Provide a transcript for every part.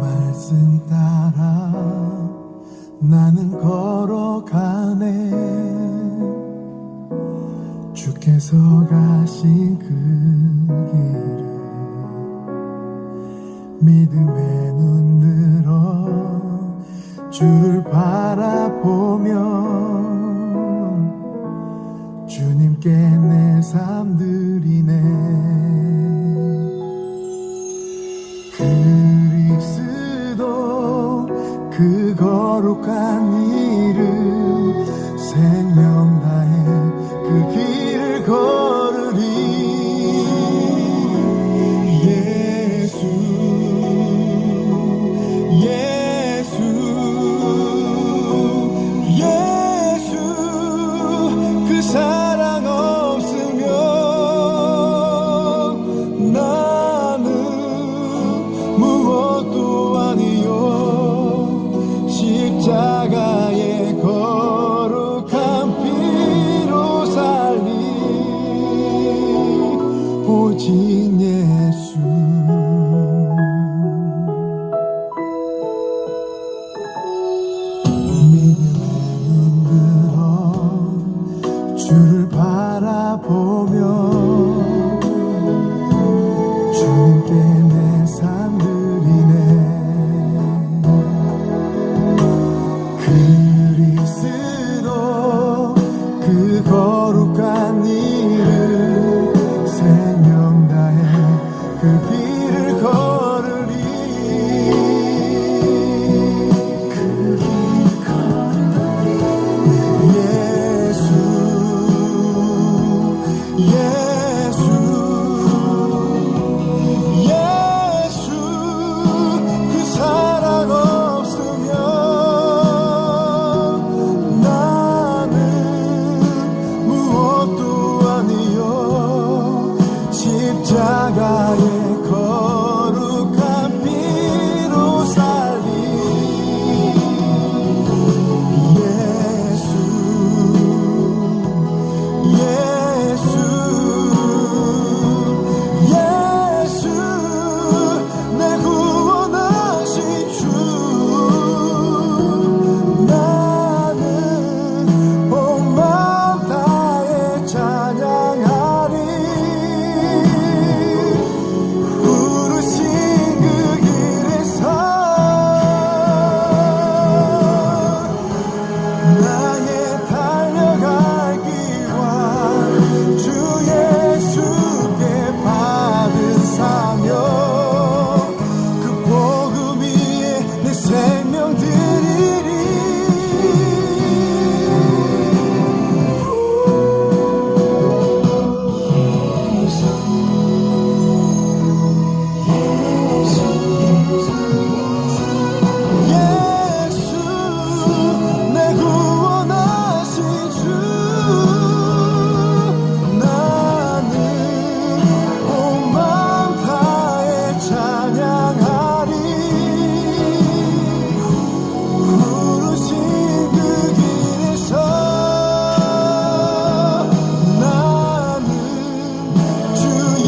말씀 따라 나는 걸어가네. 주께서 가신 그 길을 믿음의 눈으로 주를 바라보며 주님께 내 삶 드리네. 그리스도 그 거룩한 이름 생명 다해 그 길을 걸으리. 예수 예수 예수 그 사랑 없으면 나는 무엇도 아니요. 십자가의 거룩한 피로 살리 오직 예수. 믿음의 눈으로 주를 바라보며 주님께 내 삶 드리네. 그리스도 그 거룩한 이름 생명 다해 그 길을 걸으리. 그 길 걸으리. 예수 예수 예수 그 사랑 없으면 나는 무엇도 아니요. 십자가의 거룩한 피로 살리 예수 예수 예수 내 구원하신 주. 나는 온 마음 다해 찬양하리. 부르신 그 길에서 나의 달려갈 길과 주 예수께 받은 사명 그 복음 위에 내 생명 드리리. 예수 내 구원하신 주. 나는 온 마음 다해 찬양하리. 부르신 그 길에서 나는 주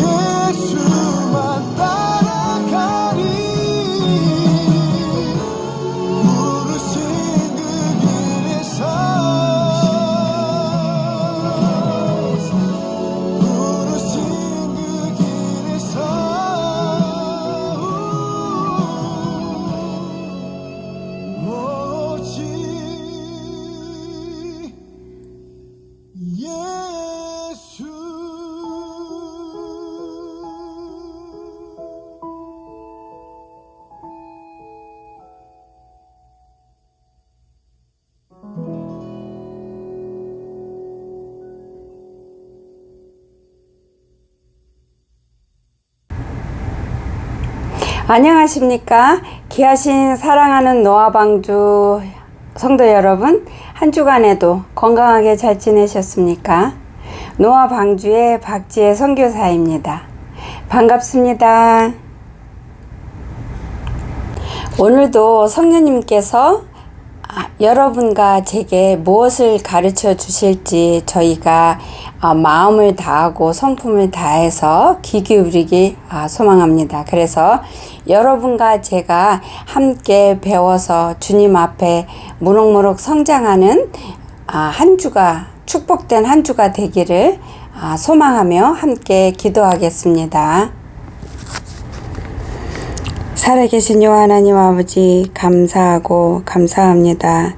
예수만 따라가리. 부르신 그 길에서 부르신 그 길에서 오직 예수. 안녕하십니까. 귀하신 사랑하는 노아방주 성도 여러분, 한 주간에도 건강하게 잘 지내셨습니까? 노아방주의 박지혜 선교사입니다. 반갑습니다. 오늘도 성령님께서 여러분과 제게 무엇을 가르쳐 주실지 저희가 마음을 다하고 성품을 다해서 귀 기울이기 소망합니다. 그래서 여러분과 제가 함께 배워서 주님 앞에 무럭무럭 성장하는 한 주가 축복된 한 주가 되기를 소망하며 함께 기도하겠습니다. 살아계신 요 하나님 아버지 감사하고 감사합니다.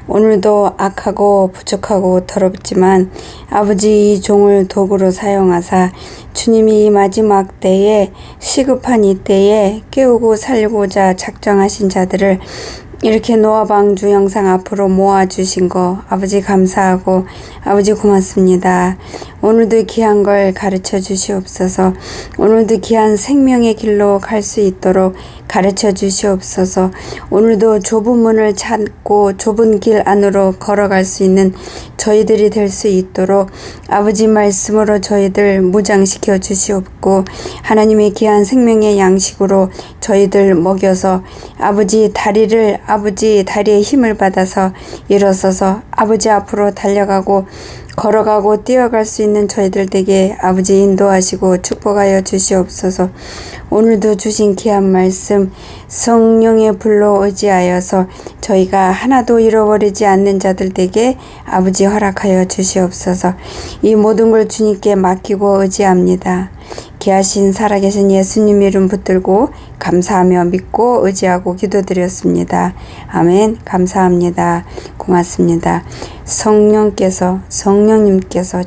오늘도 악하고 부족하고 더럽지만 아버지 이 종을 도구로 사용하사 주님이 이 마지막 때에 시급한 이 때에 깨우고 살리고자 작정하신 자들을 이렇게 노아방주 영상 앞으로 모아주신 거 아버지 감사하고 아버지 고맙습니다. 오늘도 귀한 걸 가르쳐 주시옵소서. 오늘도 귀한 생명의 길로 갈 수 있도록 가르쳐 주시옵소서. 오늘도 좁은 문을 찾고 좁은 길 안으로 걸어갈 수 있는 저희들이 될 수 있도록 아버지 말씀으로 저희들 무장시켜 주시옵고 하나님의 귀한 생명의 양식으로 저희들 먹여서 아버지 다리에 힘을 받아서 일어서서 아버지 앞으로 달려가고 걸어가고 뛰어갈 수 있는 저희들 되게 아버지 인도하시고 축복하여 주시옵소서. 오늘도 주신 귀한 말씀 성령의 불로 의지하여서 저희가 하나도 잃어버리지 않는 자들 되게 아버지 허락하여 주시옵소서. 이 모든 걸 주님께 맡기고 의지합니다. 귀하신 살아계신 예수님 이름 붙들고 감사하며 믿고 의지하고 기도드렸습니다. 아멘. 감사합니다. 고맙습니다. 성령님께서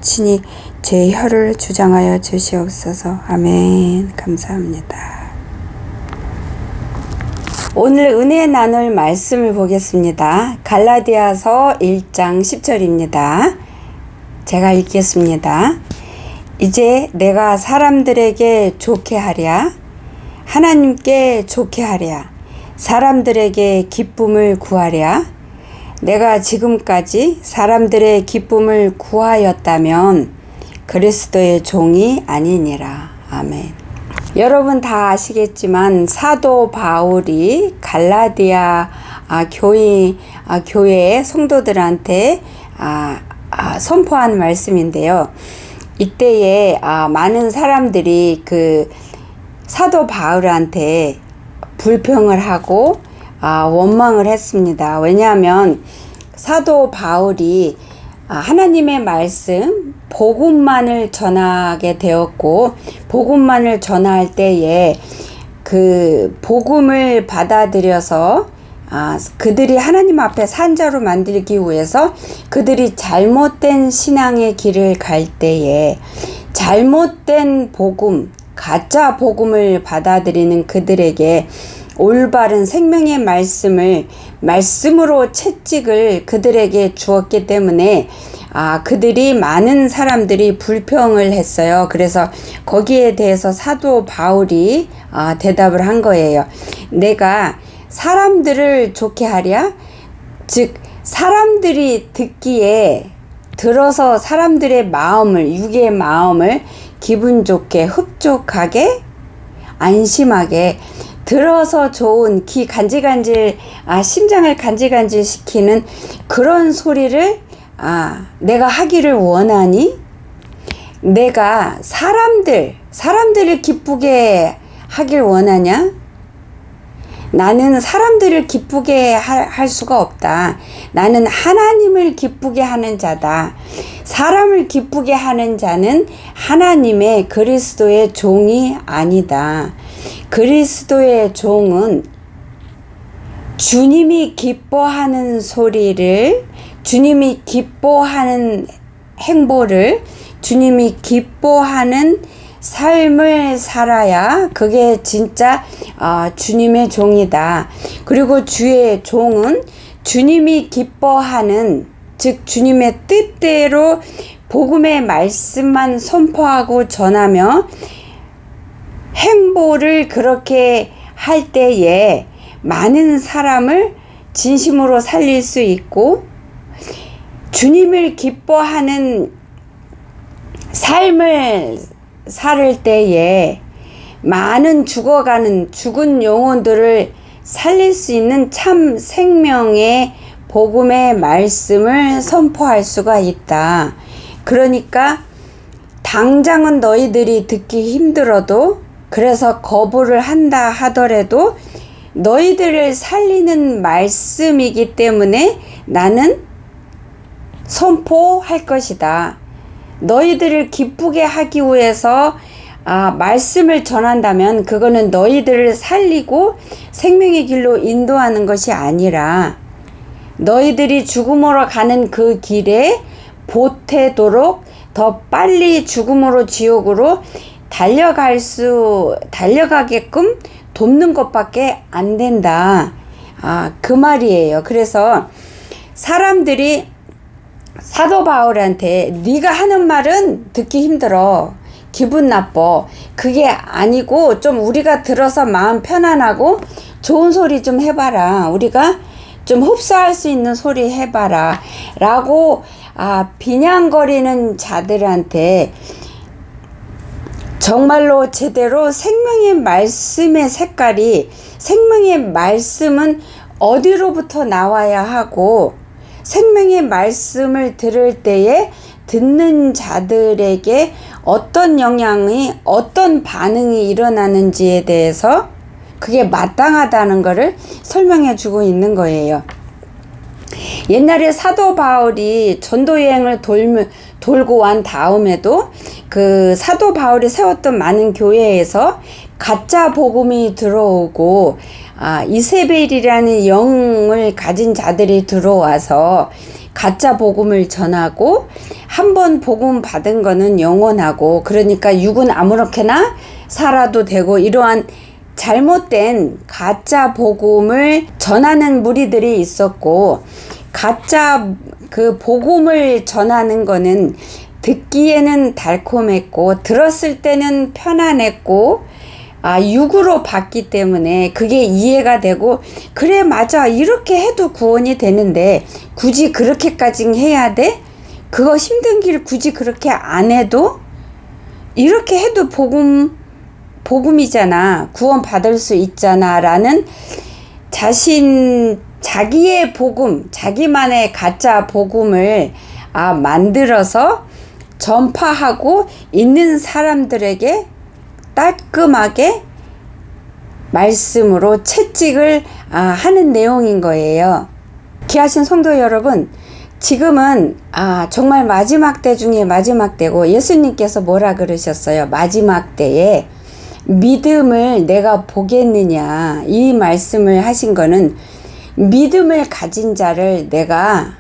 친히 제 혀를 주장하여 주시옵소서. 아멘. 감사합니다. 오늘 은혜 나눌 말씀을 보겠습니다. 갈라디아서 1장 10절입니다. 제가 읽겠습니다. 이제 내가 사람들에게 좋게 하랴, 하나님께 좋게 하랴, 사람들에게 기쁨을 구하랴. 내가 지금까지 사람들의 기쁨을 구하였다면 그리스도의 종이 아니니라. 아멘. 여러분 다 아시겠지만 사도 바울이 갈라디아 교회의 성도들한테 선포한 말씀인데요. 이때에 많은 사람들이 그 사도 바울한테 불평을 하고 원망을 했습니다. 왜냐하면 사도 바울이 하나님의 말씀 복음만을 전하게 되었고 복음만을 전할 때에 그 복음을 받아들여서 그들이 하나님 앞에 산자로 만들기 위해서 그들이 잘못된 신앙의 길을 갈 때에 잘못된 복음, 가짜 복음을 받아들이는 그들에게 올바른 생명의 말씀으로 채찍을 그들에게 주었기 때문에 그들이 많은 사람들이 불평을 했어요. 그래서 거기에 대해서 사도 바울이 대답을 한 거예요. 내가 사람들을 좋게 하랴? 즉 사람들이 들어서 사람들의 마음을, 육의 마음을 기분 좋게 흡족하게 안심하게 들어서 좋은 귀 간질간질 심장을 간질간질 시키는 그런 소리를 내가 하기를 원하니? 내가 사람들을 기쁘게 하길 원하냐? 나는 사람들을 기쁘게 할 수가 없다. 나는 하나님을 기쁘게 하는 자다. 사람을 기쁘게 하는 자는 하나님의 그리스도의 종이 아니다. 그리스도의 종은 주님이 기뻐하는 소리를, 주님이 기뻐하는 행보를, 주님이 기뻐하는 삶을 살아야 그게 진짜 주님의 종이다. 그리고 주의 종은 주님이 기뻐하는, 즉 주님의 뜻대로 복음의 말씀만 선포하고 전하며 행보를 그렇게 할 때에 많은 사람을 진심으로 살릴 수 있고 주님을 기뻐하는 삶을 살 때에 많은 죽은 영혼들을 살릴 수 있는 참 생명의 복음의 말씀을 선포할 수가 있다. 그러니까 당장은 너희들이 듣기 힘들어도, 그래서 거부를 한다 하더라도 너희들을 살리는 말씀이기 때문에 나는 선포할 것이다. 너희들을 기쁘게 하기 위해서 말씀을 전한다면 그거는 너희들을 살리고 생명의 길로 인도하는 것이 아니라 너희들이 죽음으로 가는 그 길에 보태도록 더 빨리 죽음으로 지옥으로 달려가게끔 돕는 것밖에 안 된다. 그 말이에요. 그래서 사람들이 사도 바울한테 네가 하는 말은 듣기 힘들어, 기분 나빠, 그게 아니고 좀 우리가 들어서 마음 편안하고 좋은 소리 좀 해봐라, 우리가 좀 흡수할 수 있는 소리 해봐라 라고 비냥거리는 자들한테 정말로 제대로 생명의 말씀의 색깔이, 생명의 말씀은 어디로부터 나와야 하고 생명의 말씀을 들을 때에 듣는 자들에게 어떤 영향이, 어떤 반응이 일어나는지에 대해서 그게 마땅하다는 것을 설명해 주고 있는 거예요. 옛날에 사도 바울이 전도 여행을 돌고 wan 다음에도 그 사도 바울이 세웠던 많은 교회에서 가짜 복음이 들어오고 이세벨이라는 영을 가진 자들이 들어와서 가짜 복음을 전하고, 한 번 복음 받은 거는 영원하고, 그러니까 육은 아무렇게나 살아도 되고, 이러한 잘못된 가짜 복음을 전하는 무리들이 있었고, 가짜 그 복음을 전하는 거는 듣기에는 달콤했고 들었을 때는 편안했고 육으로 봤기 때문에 그게 이해가 되고, 그래 맞아, 이렇게 해도 구원이 되는데 굳이 그렇게까지 해야 돼? 그거 힘든 길 굳이 그렇게 안 해도, 이렇게 해도 복음이잖아, 구원 받을 수 있잖아 라는 자기의 복음, 자기만의 가짜 복음을 만들어서 전파하고 있는 사람들에게 따끔하게 말씀으로 채찍을 하는 내용인 거예요. 귀하신 성도 여러분, 지금은 정말 마지막 때 중에 마지막 때고, 예수님께서 뭐라 그러셨어요? 마지막 때에 믿음을 내가 보겠느냐, 이 말씀을 하신 거는 믿음을 가진 자를 내가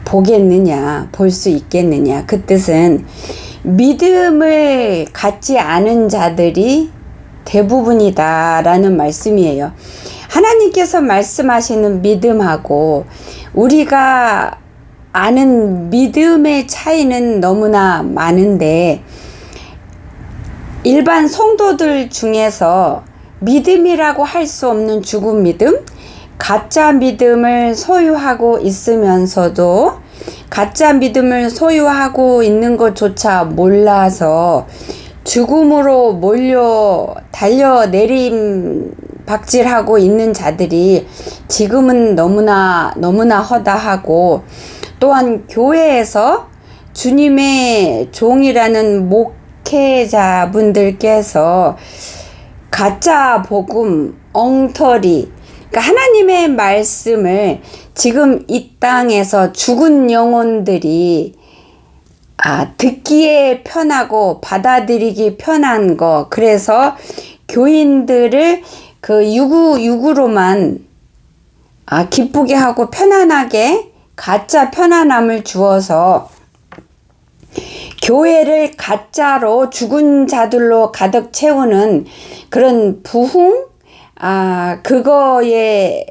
보겠느냐, 볼 수 있겠느냐, 그 뜻은 믿음을 갖지 않은 자들이 대부분이다 라는 말씀이에요. 하나님께서 말씀하시는 믿음하고 우리가 아는 믿음의 차이는 너무나 많은데, 일반 성도들 중에서 믿음이라고 할 수 없는 죽은 믿음, 가짜 믿음을 소유하고 있으면서도 가짜 믿음을 소유하고 있는 것조차 몰라서 죽음으로 달려 내림박질하고 있는 자들이 지금은 너무나 허다하고, 또한 교회에서 주님의 종이라는 목회자분들께서 가짜 복음, 엉터리, 그러니까 하나님의 말씀을 지금 이 땅에서 죽은 영혼들이 듣기에 편하고 받아들이기 편한 거, 그래서 교인들을 그 육으로만 기쁘게 하고 편안하게 가짜 편안함을 주어서 교회를 가짜로 죽은 자들로 가득 채우는 그런 부흥, 그거에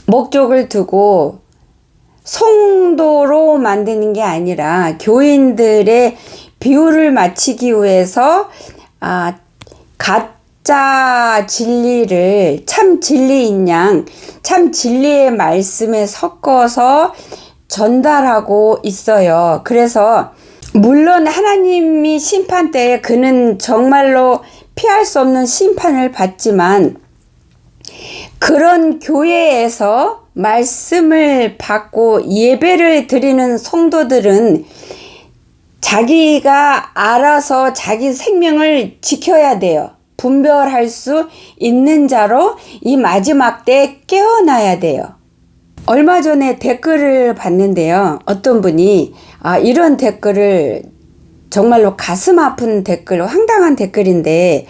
목적을 두고 성도로 만드는 게 아니라 교인들의 비유를 맞추기 위해서 가짜 진리를 참 진리인 양, 참 진리의 말씀에 섞어서 전달하고 있어요. 그래서 물론 하나님이 심판 때에 그는 정말로 피할 수 없는 심판을 받지만, 그런 교회에서 말씀을 받고 예배를 드리는 성도들은 자기가 알아서 자기 생명을 지켜야 돼요. 분별할 수 있는 자로 이 마지막 때에 깨어나야 돼요. 얼마 전에 댓글을 봤는데요. 어떤 분이 이런 댓글을 정말로 가슴 아픈 댓글, 황당한 댓글인데,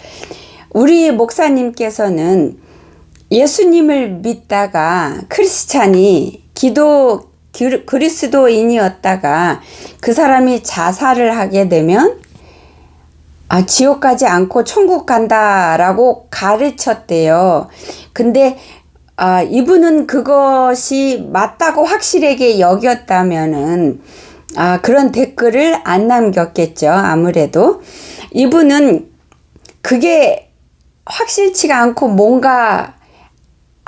우리 목사님께서는 예수님을 믿다가 크리스찬이 그리스도인이었다가 그 사람이 자살을 하게 되면 지옥 가지 않고 천국 간다라고 가르쳤대요. 근데 이분은 그것이 맞다고 확실하게 여겼다면은 그런 댓글을 안 남겼겠죠. 아무래도 이분은 그게 확실치가 않고 뭔가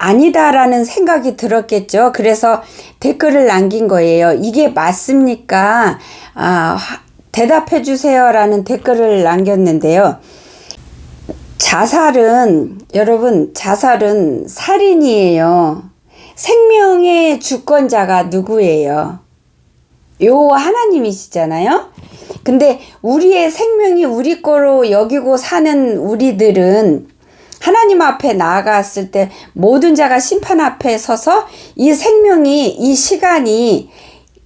아니다라는 생각이 들었겠죠. 그래서 댓글을 남긴 거예요. 이게 맞습니까? 대답해 주세요라는 댓글을 남겼는데요. 여러분, 자살은 살인이에요. 생명의 주권자가 누구예요? 하나님이시잖아요. 근데 우리의 생명이 우리 거로 여기고 사는 우리들은 하나님 앞에 나아갔을 때 모든 자가 심판 앞에 서서 이 생명이, 이 시간이,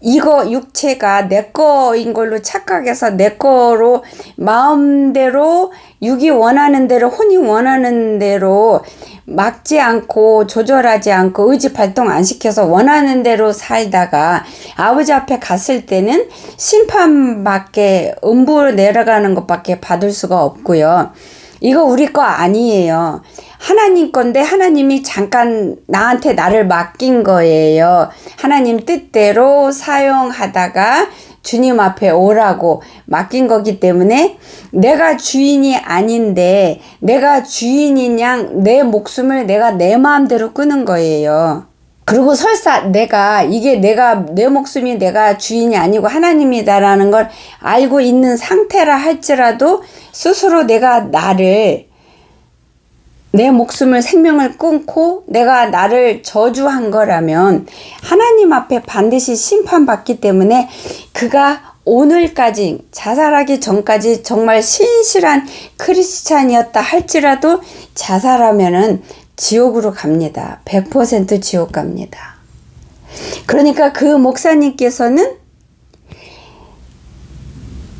이거 육체가 내 거인 걸로 착각해서 내 거로 마음대로 육이 원하는 대로, 혼이 원하는 대로 막지 않고 조절하지 않고 의지 발동 안 시켜서 원하는 대로 살다가 아버지 앞에 갔을 때는 심판밖에, 음부 내려가는 것밖에 받을 수가 없고요. 이거 우리 거 아니에요. 하나님 건데 하나님이 잠깐 나를 맡긴 거예요. 하나님 뜻대로 사용하다가 주님 앞에 오라고 맡긴 거기 때문에 내가 주인이 아닌데 내가 주인인 양 내 목숨을 내가 내 마음대로 끄는 거예요. 그리고 설사 내 목숨이 내가 주인이 아니고 하나님이다라는 걸 알고 있는 상태라 할지라도 스스로 내가 내 목숨을, 생명을 끊고 내가 나를 저주한 거라면 하나님 앞에 반드시 심판받기 때문에 그가 오늘까지, 자살하기 전까지 정말 신실한 크리스찬이었다 할지라도 자살하면은 지옥으로 갑니다. 100% 지옥 갑니다. 그러니까 그 목사님께서는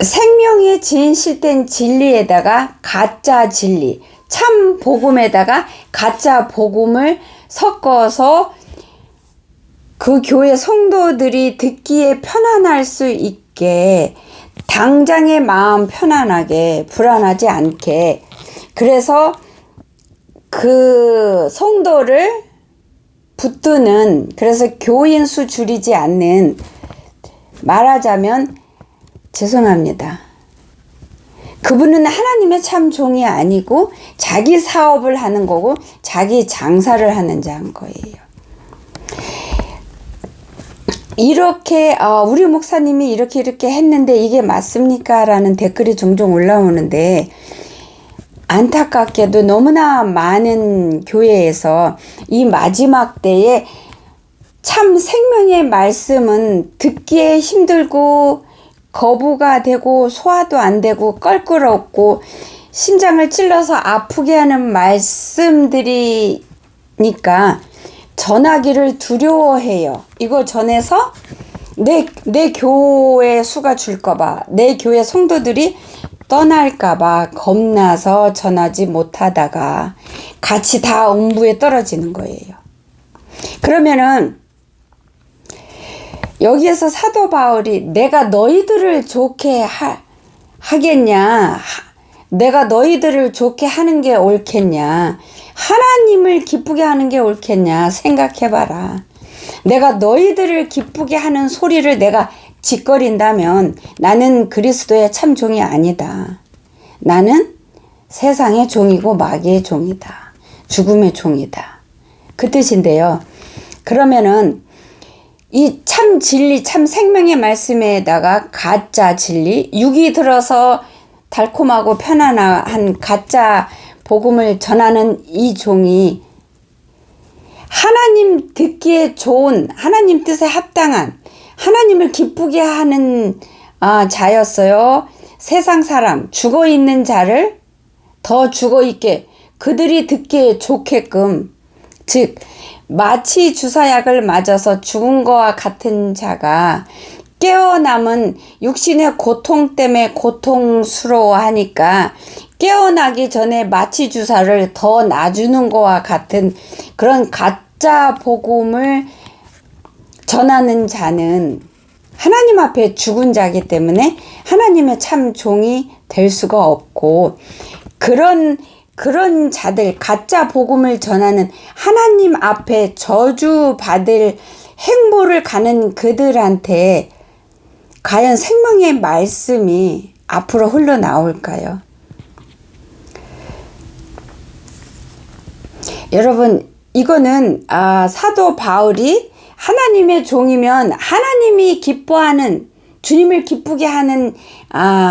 생명의 진실된 진리에다가 가짜 진리, 참 복음에다가 가짜 복음을 섞어서 그 교회 성도들이 듣기에 편안할 수 있게, 당장의 마음 편안하게, 불안하지 않게, 그래서 그 성도를 붙드는, 그래서 교인 수 줄이지 않는, 말하자면 죄송합니다. 그분은 하나님의 참 종이 아니고 자기 사업을 하는 거고 자기 장사를 하는 자인 거예요. 이렇게 우리 목사님이 이렇게 했는데 이게 맞습니까? 라는 댓글이 종종 올라오는데, 안타깝게도 너무나 많은 교회에서 이 마지막 때에 참 생명의 말씀은 듣기에 힘들고 거부가 되고 소화도 안 되고 껄끄럽고 심장을 찔러서 아프게 하는 말씀들이니까 전하기를 두려워해요. 이거 전해서 내 교회 수가 줄까봐, 내 교회 성도들이 떠날까봐 겁나서 전하지 못하다가 같이 다 음부에 떨어지는 거예요. 그러면은 여기에서 사도 바울이 내가 너희들을 좋게 하겠냐, 내가 너희들을 좋게 하는 게 옳겠냐, 하나님을 기쁘게 하는 게 옳겠냐 생각해봐라. 내가 너희들을 기쁘게 하는 소리를 내가 짓거린다면 나는 그리스도의 참 종이 아니다. 나는 세상의 종이고 마귀의 종이다. 죽음의 종이다. 그 뜻인데요. 그러면은 이 참 진리, 참 생명의 말씀에다가 가짜 진리, 육이 들어서 달콤하고 편안한 가짜 복음을 전하는 이 종이 하나님 듣기에 좋은, 하나님 뜻에 합당한, 하나님을 기쁘게 하는 자였어요. 세상 사람, 죽어있는 자를 더 죽어있게 그들이 듣기에 좋게끔, 즉 마치 주사약을 맞아서 죽은 것과 같은 자가 깨어남은 육신의 고통 때문에 고통스러워하니까 깨어나기 전에 마취 주사를 더 놔주는 것과 같은 그런 가짜 복음을 전하는 자는 하나님 앞에 죽은 자이기 때문에 하나님의 참 종이 될 수가 없고, 그런 자들, 가짜 복음을 전하는 하나님 앞에 저주받을 행보를 가는 그들한테 과연 생명의 말씀이 앞으로 흘러나올까요? 여러분, 이거는 사도 바울이 하나님의 종이면 하나님이 기뻐하는, 주님을 기쁘게 하는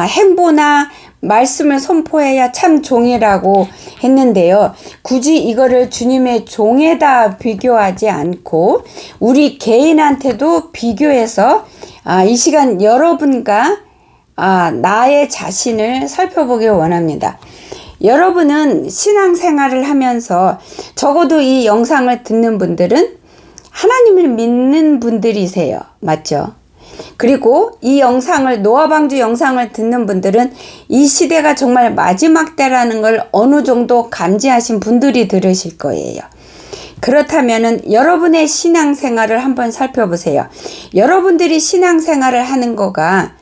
행보나 말씀을 선포해야 참 종이라고 했는데요. 굳이 이거를 주님의 종에다 비교하지 않고 우리 개인한테도 비교해서 이 시간 여러분과 나의 자신을 살펴보길 원합니다. 여러분은 신앙생활을 하면서 적어도 이 영상을 듣는 분들은 하나님을 믿는 분들이세요. 맞죠? 그리고 이 영상을, 노아방주 영상을 듣는 분들은 이 시대가 정말 마지막 때라는 걸 어느 정도 감지하신 분들이 들으실 거예요. 그렇다면은 여러분의 신앙생활을 한번 살펴보세요. 여러분들이 신앙생활을 하는 거가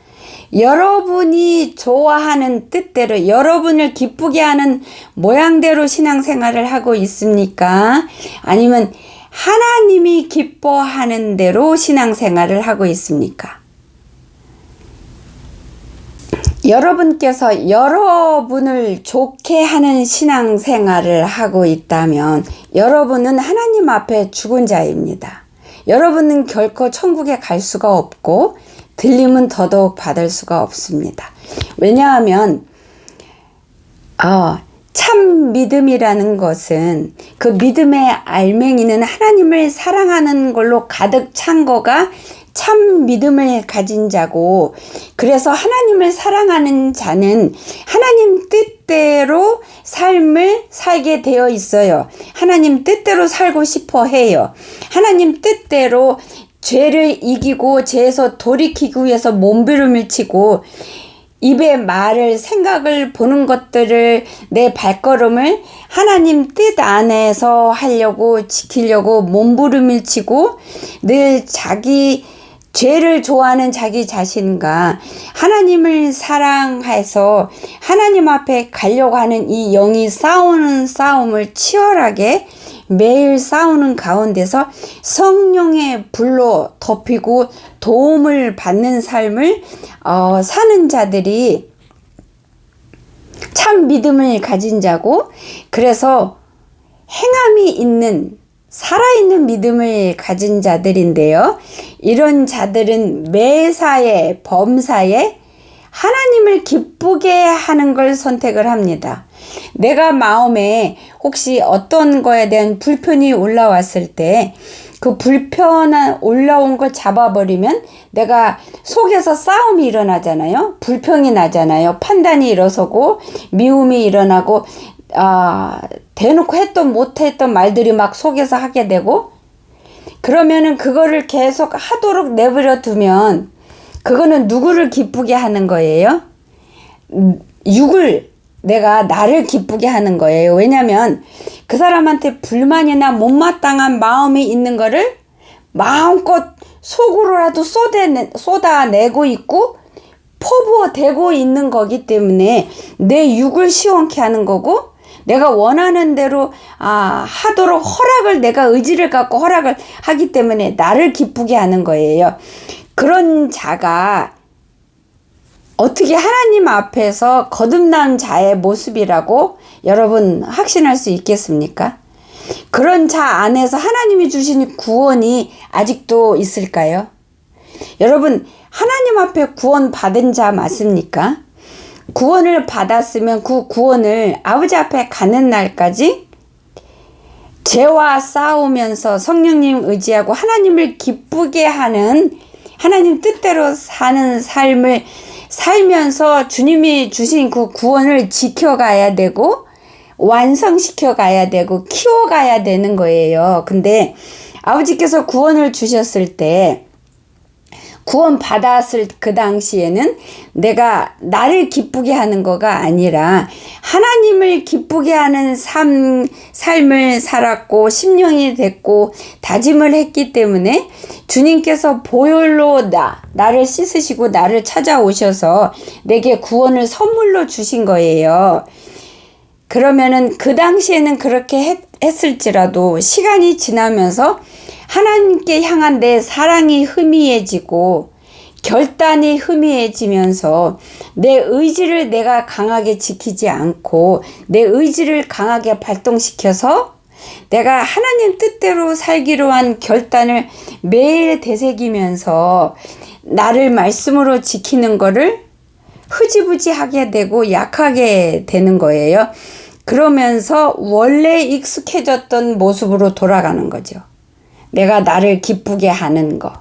여러분이 좋아하는 뜻대로, 여러분을 기쁘게 하는 모양대로 신앙생활을 하고 있습니까? 아니면 하나님이 기뻐하는 대로 신앙생활을 하고 있습니까? 여러분께서 여러분을 좋게 하는 신앙생활을 하고 있다면 여러분은 하나님 앞에 죽은 자입니다. 여러분은 결코 천국에 갈 수가 없고 들림은 더더욱 받을 수가 없습니다. 왜냐하면 참 믿음이라는 것은, 그 믿음의 알맹이는 하나님을 사랑하는 걸로 가득 찬 거가 참 믿음을 가진 자고, 그래서 하나님을 사랑하는 자는 하나님 뜻대로 삶을 살게 되어 있어요. 하나님 뜻대로 살고 싶어 해요. 하나님 뜻대로 죄를 이기고 죄에서 돌이키기 위해서 몸부림을 치고, 입의 말을, 생각을, 보는 것들을, 내 발걸음을 하나님 뜻 안에서 하려고, 지키려고 몸부림을 치고, 늘 자기 죄를 좋아하는 자기 자신과 하나님을 사랑해서 하나님 앞에 가려고 하는 이 영이 싸우는 싸움을 치열하게 매일 싸우는 가운데서 성령의 불로 덮이고 도움을 받는 삶을 사는 자들이 참 믿음을 가진 자고, 그래서 행함이 있는, 살아있는 믿음을 가진 자들인데요. 이런 자들은 매사에, 범사에 하나님을 기쁘게 하는 걸 선택을 합니다. 내가 마음에 혹시 어떤 거에 대한 불편이 올라왔을 때 그 불편한 올라온 걸 잡아버리면 내가 속에서 싸움이 일어나잖아요. 불평이 나잖아요. 판단이 일어서고 미움이 일어나고 대놓고 했던 못했던 말들이 막 속에서 하게 되고, 그러면은 그거를 계속 하도록 내버려 두면 그거는 누구를 기쁘게 하는 거예요? 내가 나를 기쁘게 하는 거예요. 왜냐면 그 사람한테 불만이나 못마땅한 마음이 있는 거를 마음껏 속으로라도 쏟아내고 있고 퍼부어대고 있는 거기 때문에 내 육을 시원케 하는 거고, 내가 원하는 대로 하도록 허락을, 내가 의지를 갖고 허락을 하기 때문에 나를 기쁘게 하는 거예요. 그런 자가 어떻게 하나님 앞에서 거듭난 자의 모습이라고 여러분 확신할 수 있겠습니까? 그런 자 안에서 하나님이 주신 구원이 아직도 있을까요? 여러분, 하나님 앞에 구원 받은 자 맞습니까? 구원을 받았으면 그 구원을 아버지 앞에 가는 날까지 죄와 싸우면서 성령님 의지하고 하나님을 기쁘게 하는 하나님 뜻대로 사는 삶을 살면서 주님이 주신 그 구원을 지켜가야 되고 완성시켜 가야 되고 키워가야 되는 거예요. 근데 아버지께서 구원을 주셨을 때 구원 받았을 그 당시에는 내가 나를 기쁘게 하는 거가 아니라 하나님을 기쁘게 하는 삶을 살았고 10년이 됐고 다짐을 했기 때문에 주님께서 보혈로 나를 씻으시고 나를 찾아오셔서 내게 구원을 선물로 주신 거예요. 그러면은 그 당시에는 그렇게 했을지라도 시간이 지나면서 하나님께 향한 내 사랑이 희미해지고 결단이 희미해지면서 내 의지를 내가 강하게 지키지 않고 내 의지를 강하게 발동시켜서 내가 하나님 뜻대로 살기로 한 결단을 매일 되새기면서 나를 말씀으로 지키는 거를 흐지부지하게 되고 약하게 되는 거예요. 그러면서 원래 익숙해졌던 모습으로 돌아가는 거죠. 내가 나를 기쁘게 하는 거.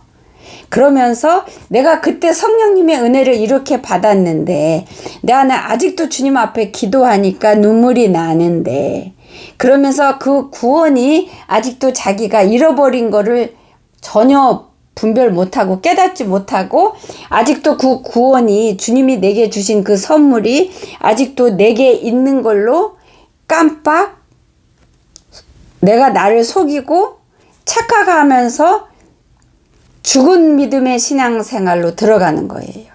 그러면서 내가 그때 성령님의 은혜를 이렇게 받았는데 나는 아직도 주님 앞에 기도하니까 눈물이 나는데 그러면서 그 구원이 아직도 자기가 잃어버린 거를 전혀 분별 못하고 깨닫지 못하고 아직도 그 구원이 주님이 내게 주신 그 선물이 아직도 내게 있는 걸로 깜빡 내가 나를 속이고 착각하면서 죽은 믿음의 신앙생활로 들어가는 거예요.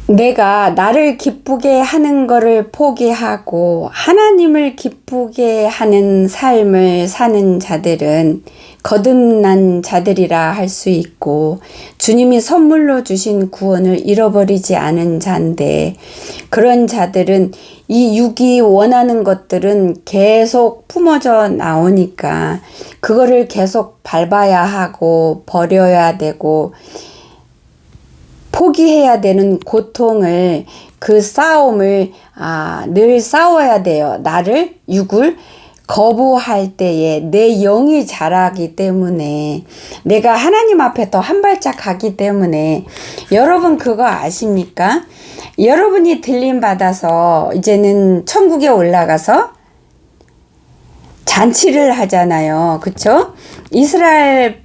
내가 나를 기쁘게 하는 거를 포기하고 하나님을 기쁘게 하는 삶을 사는 자들은 거듭난 자들이라 할 수 있고 주님이 선물로 주신 구원을 잃어버리지 않은 자인데 그런 자들은 이 육이 원하는 것들은 계속 품어져 나오니까 그거를 계속 밟아야 하고 버려야 되고 포기해야 되는 고통을 그 싸움을 늘 싸워야 돼요. 나를 육을 거부할 때에 내 영이 자라기 때문에 내가 하나님 앞에 더 한 발짝 가기 때문에 여러분 그거 아십니까? 여러분이 들림 받아서 이제는 천국에 올라가서 잔치를 하잖아요. 그쵸? 이스라엘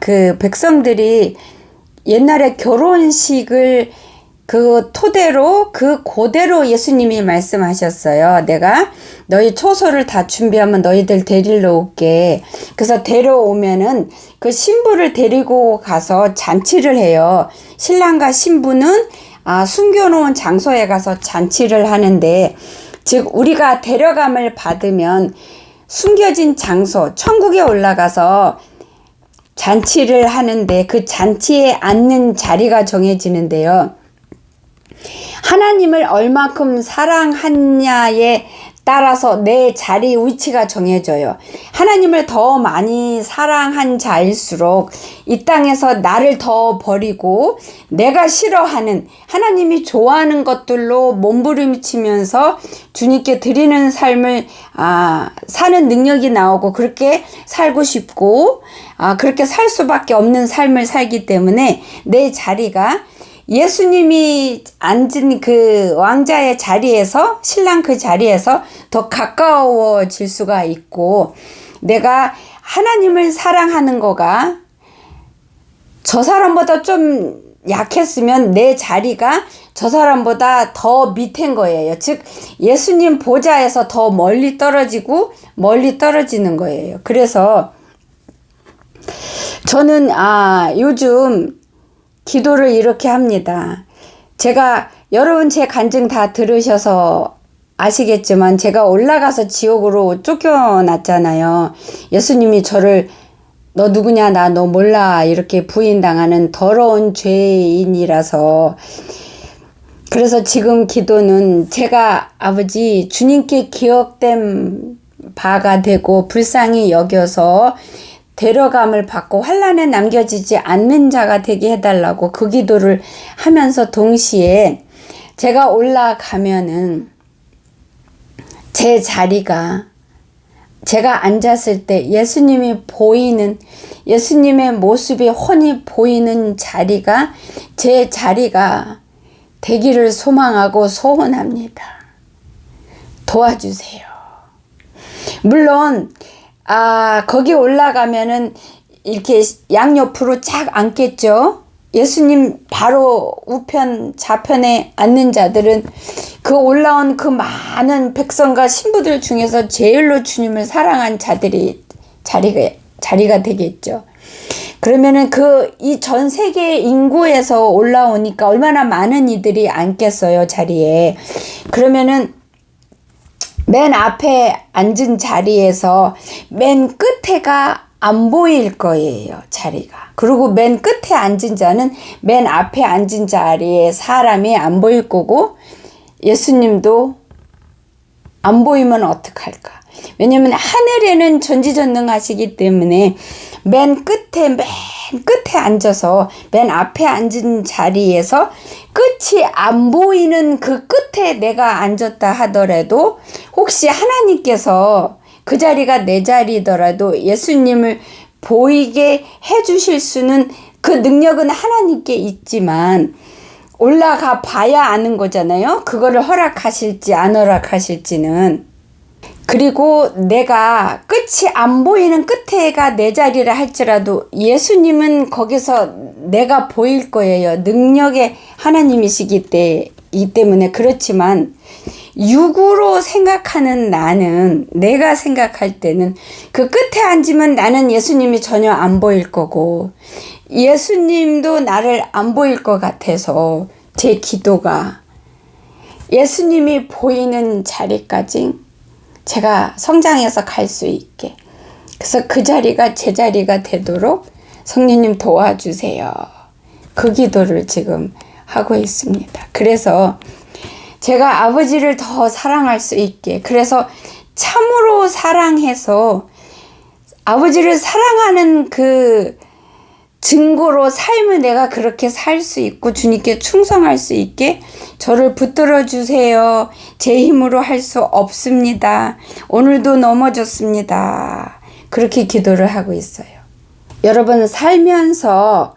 그 백성들이 옛날에 결혼식을 그 토대로 그대로 예수님이 말씀하셨어요. 내가 너희 초소를 다 준비하면 너희들 데리러 올게. 그래서 데려오면은 그 신부를 데리고 가서 잔치를 해요. 신랑과 신부는 숨겨놓은 장소에 가서 잔치를 하는데 즉 우리가 데려감을 받으면 숨겨진 장소 천국에 올라가서 잔치를 하는데 그 잔치에 앉는 자리가 정해지는데요. 하나님을 얼마큼 사랑하냐에 따라서 내 자리 위치가 정해져요. 하나님을 더 많이 사랑한 자일수록 이 땅에서 나를 더 버리고 내가 싫어하는 하나님이 좋아하는 것들로 몸부림치면서 주님께 드리는 삶을 사는 능력이 나오고 그렇게 살고 싶고 그렇게 살 수밖에 없는 삶을 살기 때문에 내 자리가 예수님이 앉은 그 왕자의 자리에서 신랑 그 자리에서 더 가까워질 수가 있고 내가 하나님을 사랑하는 거가 저 사람보다 좀 약했으면 내 자리가 저 사람보다 더 밑인 거예요. 즉 예수님 보좌에서 더 멀리 떨어지고 멀리 떨어지는 거예요. 그래서 저는 요즘 기도를 이렇게 합니다. 제가 여러분 제 간증 다 들으셔서 아시겠지만 제가 올라가서 지옥으로 쫓겨났잖아요. 예수님이 저를 너 누구냐 나 너 몰라 이렇게 부인당하는 더러운 죄인이라서 그래서 지금 기도는 제가 아버지 주님께 기억된 바가 되고 불쌍히 여겨서 데려감을 받고 환난에 남겨지지 않는 자가 되게 해달라고 그 기도를 하면서 동시에 제가 올라가면은 제 자리가 제가 앉았을 때 예수님이 보이는, 예수님의 모습이 훤히 보이는 자리가 제 자리가 되기를 소망하고 소원합니다. 도와주세요. 물론 거기 올라가면은 이렇게 양옆으로 쫙 앉겠죠. 예수님 바로 우편 좌편에 앉는 자들은 그 올라온 그 많은 백성과 신부들 중에서 제일로 주님을 사랑한 자들이 자리가 되겠죠. 그러면은 이 전 세계 인구에서 올라오니까 얼마나 많은 이들이 앉겠어요, 자리에. 그러면은 맨 앞에 앉은 자리에서 맨 끝에가 안 보일 거예요, 자리가. 그리고 맨 끝에 앉은 자는 맨 앞에 앉은 자리에 사람이 안 보일 거고, 예수님도 안 보이면 어떡할까? 왜냐면 하늘에는 전지전능하시기 때문에 맨 끝에 앉아서 맨 앞에 앉은 자리에서 끝이 안 보이는 그 끝에 내가 앉았다 하더라도 혹시 하나님께서 그 자리가 내 자리더라도 예수님을 보이게 해주실 수는 그 능력은 하나님께 있지만 올라가 봐야 아는 거잖아요. 그거를 허락하실지 안 허락하실지는. 그리고 내가 끝이 안 보이는 끝에가 내 자리라 할지라도 예수님은 거기서 내가 보일 거예요. 능력의 하나님이시기 때문에. 그렇지만 육으로 생각하는 나는, 내가 생각할 때는 그 끝에 앉으면 나는 예수님이 전혀 안 보일 거고 예수님도 나를 안 보일 것 같아서 제 기도가 예수님이 보이는 자리까지 제가 성장해서 갈 수 있게, 그래서 그 자리가 제 자리가 되도록 성령님 도와주세요. 그 기도를 지금 하고 있습니다. 그래서 제가 아버지를 더 사랑할 수 있게, 그래서 참으로 사랑해서 아버지를 사랑하는 그 증거로 삶을 내가 그렇게 살 수 있고 주님께 충성할 수 있게 저를 붙들어 주세요. 제 힘으로 할 수 없습니다. 오늘도 넘어졌습니다. 그렇게 기도를 하고 있어요. 여러분, 살면서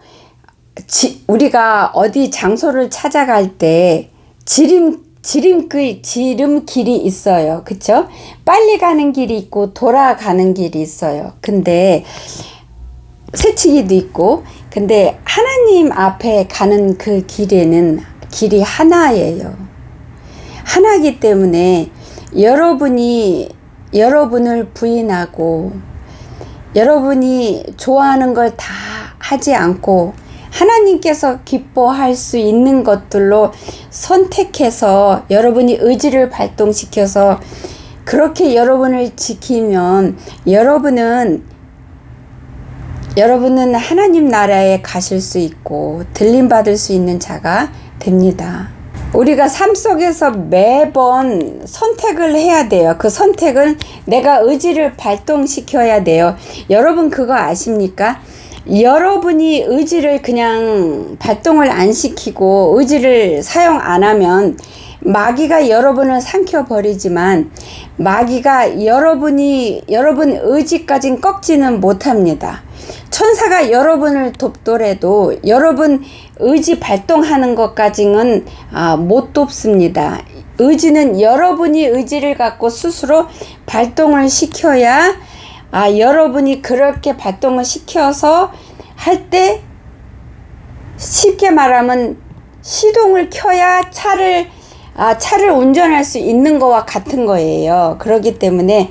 우리가 어디 장소를 찾아갈 때 지름길이 있어요. 그쵸? 빨리 가는 길이 있고 돌아가는 길이 있어요. 근데 스치기도 있고, 근데 하나님 앞에 가는 그 길에는 길이 하나예요. 하나이기 때문에 여러분을 부인하고 여러분이 좋아하는 걸 다 하지 않고 하나님께서 기뻐할 수 있는 것들로 선택해서 여러분이 의지를 발동시켜서 그렇게 여러분을 지키면 여러분은 하나님 나라에 가실 수 있고 들림 받을 수 있는 자가 됩니다. 우리가 삶 속에서 매번 선택을 해야 돼요. 그 선택은 내가 의지를 발동시켜야 돼요. 여러분 그거 아십니까? 여러분이 의지를 그냥 발동을 안 시키고 의지를 사용 안 하면 마귀가 여러분을 삼켜버리지만 마귀가 여러분 의지까지는 꺾지는 못합니다. 천사가 여러분을 돕더라도 여러분 의지 발동하는 것까지는 못 돕습니다. 의지는 여러분이 의지를 갖고 스스로 발동을 시켜야 여러분이 그렇게 발동을 시켜서 할 때 쉽게 말하면 시동을 켜야 차를 운전할 수 있는 거와 같은 거예요. 그렇기 때문에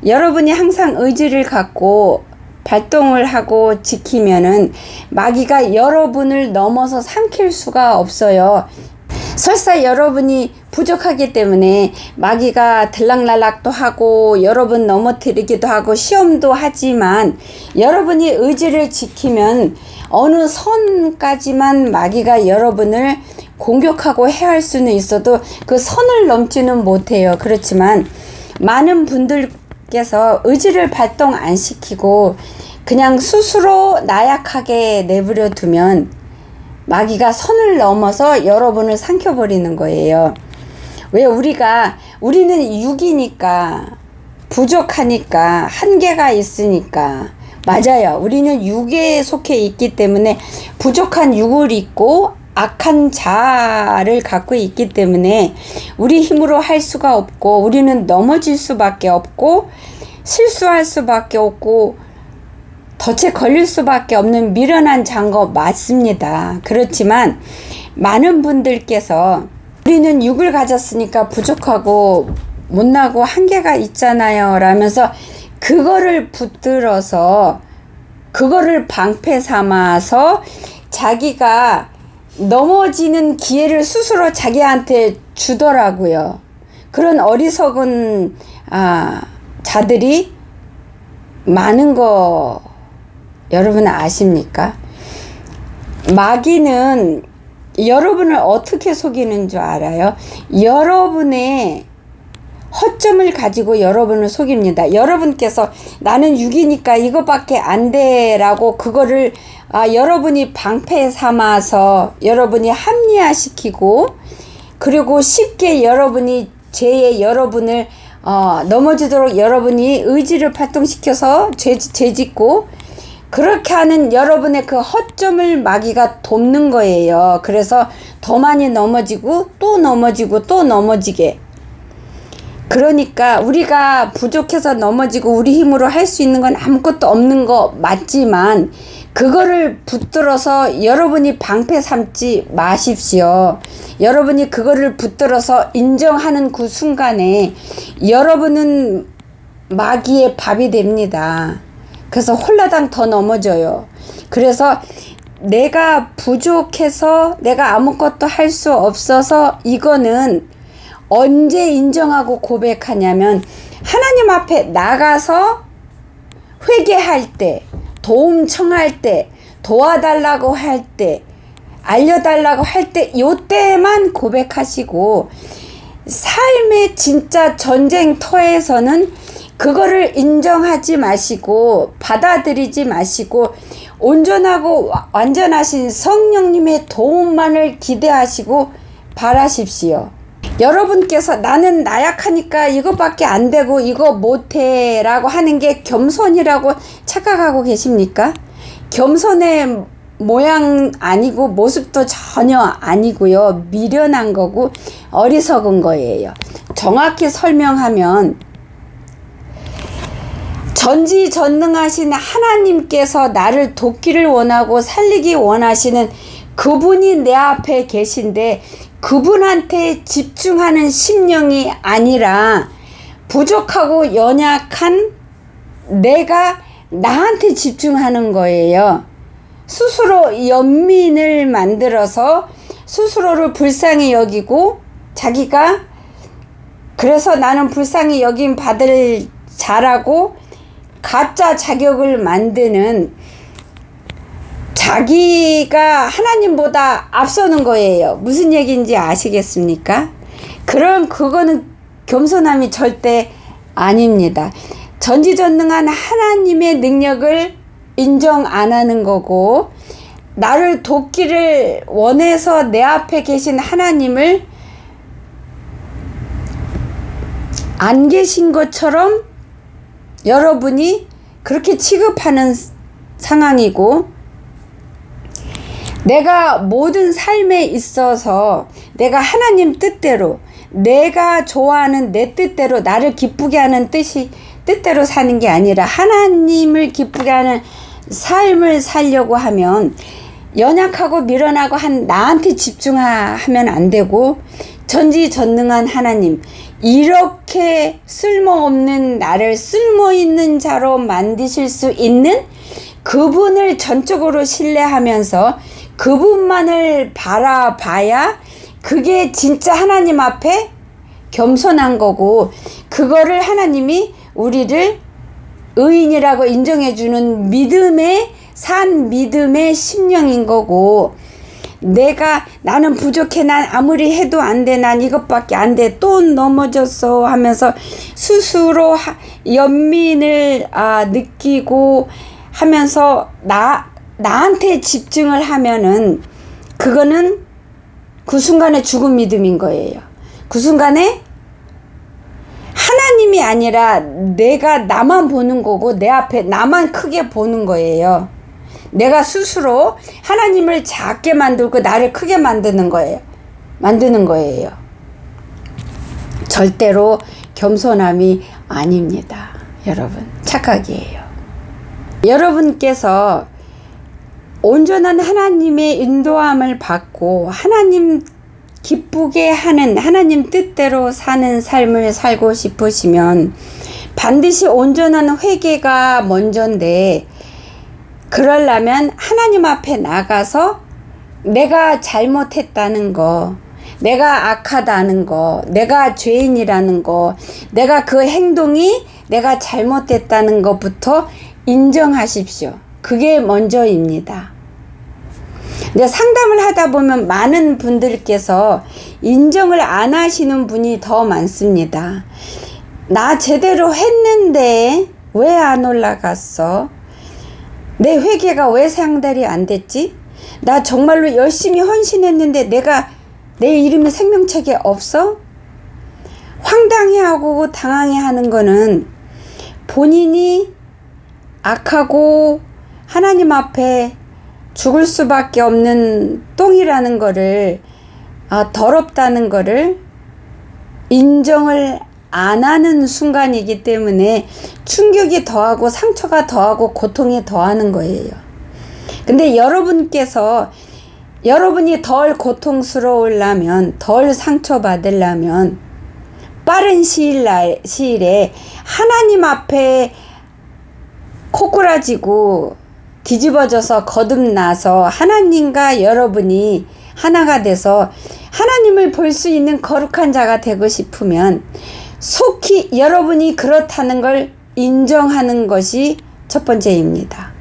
여러분이 항상 의지를 갖고 발동을 하고 지키면은 마귀가 여러분을 넘어서 삼킬 수가 없어요. 설사 여러분이 부족하기 때문에 마귀가 들락날락도 하고 여러분 넘어뜨리기도 하고 시험도 하지만 여러분이 의지를 지키면 어느 선까지만 마귀가 여러분을 공격하고 해할 수는 있어도 그 선을 넘지는 못해요. 그렇지만 많은 분들께서 의지를 발동 안 시키고 그냥 스스로 나약하게 내버려 두면 마귀가 선을 넘어서 여러분을 삼켜버리는 거예요. 왜 우리는 육이니까 부족하니까, 한계가 있으니까. 맞아요. 우리는 육에 속해 있기 때문에 부족한 육을 입고 악한 자아를 갖고 있기 때문에 우리 힘으로 할 수가 없고, 우리는 넘어질 수밖에 없고, 실수할 수밖에 없고, 덫에 걸릴 수밖에 없는 미련한 자인 거 맞습니다. 그렇지만 많은 분들께서 우리는 육을 가졌으니까 부족하고 못나고 한계가 있잖아요 라면서 그거를 붙들어서, 그거를 방패 삼아서 자기가 넘어지는 기회를 스스로 자기한테 주더라고요. 그런 어리석은 자들이 많은 거 여러분 아십니까? 마귀는 여러분을 어떻게 속이는 줄 알아요? 여러분의 허점을 가지고 여러분을 속입니다. 여러분께서 나는 육이니까 이거밖에 안 돼 라고 그거를 여러분이 방패 삼아서 여러분이 합리화시키고, 그리고 쉽게 여러분이 죄에 여러분을 넘어지도록 여러분이 의지를 발동시켜서 죄짓고, 그렇게 하는 여러분의 그 허점을 마귀가 돕는 거예요. 그래서 더 많이 넘어지고 또 넘어지고 또 넘어지게. 그러니까 우리가 부족해서 넘어지고 우리 힘으로 할 수 있는 건 아무것도 없는 거 맞지만, 그거를 붙들어서 여러분이 방패 삼지 마십시오. 여러분이 그거를 붙들어서 인정하는 그 순간에 여러분은 마귀의 밥이 됩니다. 그래서 홀라당 더 넘어져요. 그래서 내가 부족해서 내가 아무것도 할 수 없어서, 이거는 언제 인정하고 고백하냐면 하나님 앞에 나가서 회개할 때, 도움 청할 때, 도와달라고 할 때, 알려달라고 할 때, 요때만 고백하시고, 삶의 진짜 전쟁터에서는 그거를 인정하지 마시고 받아들이지 마시고 온전하고 완전하신 성령님의 도움만을 기대하시고 바라십시오. 여러분께서 나는 나약하니까 이거밖에 안 되고 이거 못해 라고 하는 게 겸손이라고 착각하고 계십니까? 겸손의 모양 아니고 모습도 전혀 아니고요. 미련한 거고 어리석은 거예요. 정확히 설명하면 전지전능하신 하나님께서 나를 돕기를 원하고 살리기 원하시는 그분이 내 앞에 계신데, 그분한테 집중하는 심령이 아니라 부족하고 연약한 내가 나한테 집중하는 거예요. 스스로 연민을 만들어서 스스로를 불쌍히 여기고, 자기가 그래서 나는 불쌍히 여김 받을 자라고 가짜 자격을 만드는, 자기가 하나님보다 앞서는 거예요. 무슨 얘기인지 아시겠습니까? 그거는 겸손함이 절대 아닙니다. 전지전능한 하나님의 능력을 인정 안 하는 거고, 나를 돕기를 원해서 내 앞에 계신 하나님을 안 계신 것처럼 여러분이 그렇게 취급하는 상황이고, 내가 모든 삶에 있어서 내가 하나님 뜻대로, 내가 좋아하는 내 뜻대로, 나를 기쁘게 하는 뜻대로 사는 게 아니라 하나님을 기쁘게 하는 삶을 살려고 하면 연약하고 미련하고 한 나한테 집중하면 안 되고, 전지전능한 하나님, 이렇게 쓸모없는 나를 쓸모있는 자로 만드실 수 있는 그분을 전적으로 신뢰하면서 그분만을 바라봐야 그게 진짜 하나님 앞에 겸손한 거고, 그거를 하나님이 우리를 의인이라고 인정해주는 믿음의 심령인 거고, 나는 부족해, 난 아무리 해도 안 돼, 난 이것밖에 안 돼, 또 넘어졌어 하면서 스스로 연민을 느끼고 하면서 나한테 집중을 하면은, 그거는 그 순간에 죽은 믿음인 거예요. 그 순간에 하나님이 아니라 내가 나만 보는 거고 내 앞에 나만 크게 보는 거예요. 내가 스스로 하나님을 작게 만들고 나를 크게 만드는 거예요. 절대로 겸손함이 아닙니다. 여러분, 착각이에요. 여러분께서 온전한 하나님의 인도함을 받고 하나님 기쁘게 하는 하나님 뜻대로 사는 삶을 살고 싶으시면 반드시 온전한 회개가 먼저인데, 그러려면 하나님 앞에 나가서 내가 잘못했다는 거, 내가 악하다는 거, 내가 죄인이라는 거, 내가 그 행동이 내가 잘못됐다는 것부터 인정하십시오. 그게 먼저입니다. 근데 상담을 하다 보면 많은 분들께서 인정을 안 하시는 분이 더 많습니다. 나 제대로 했는데 왜 안 올라갔어? 내 회개가 왜 상달이 안 됐지? 나 정말로 열심히 헌신했는데 내가 내 이름이 생명책에 없어? 황당해하고 당황해하는 거는 본인이 악하고 하나님 앞에 죽을 수밖에 없는 똥이라는 거를, 더럽다는 거를 인정을 안 하는 순간이기 때문에 충격이 더하고 상처가 더하고 고통이 더하는 거예요. 근데 여러분께서 여러분이 덜 고통스러우려면, 덜 상처받으려면 빠른 시일에 하나님 앞에 코꾸라지고 뒤집어져서 거듭나서 하나님과 여러분이 하나가 돼서 하나님을 볼 수 있는 거룩한 자가 되고 싶으면 속히 여러분이 그렇다는 걸 인정하는 것이 첫 번째입니다.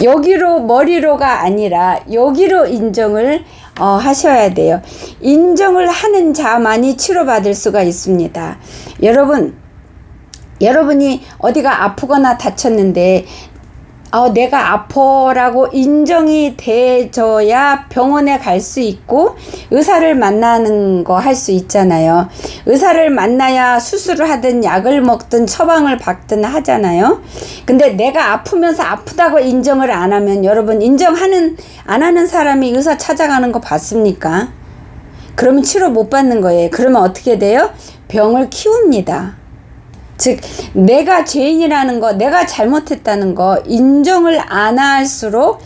여기로 머리로가 아니라 여기로 인정을 하셔야 돼요. 인정을 하는 자만이 치료받을 수가 있습니다. 여러분이 어디가 아프거나 다쳤는데 내가 아파라고 인정이 돼줘야 병원에 갈 수 있고 의사를 만나는 거 할 수 있잖아요. 의사를 만나야 수술을 하든 약을 먹든 처방을 받든 하잖아요. 근데 내가 아프면서 아프다고 인정을 안 하면, 여러분 안 하는 사람이 의사 찾아가는 거 봤습니까? 그러면 치료 못 받는 거예요. 그러면 어떻게 돼요? 병을 키웁니다. 즉 내가 죄인이라는 거, 내가 잘못했다는 거 인정을 안 할수록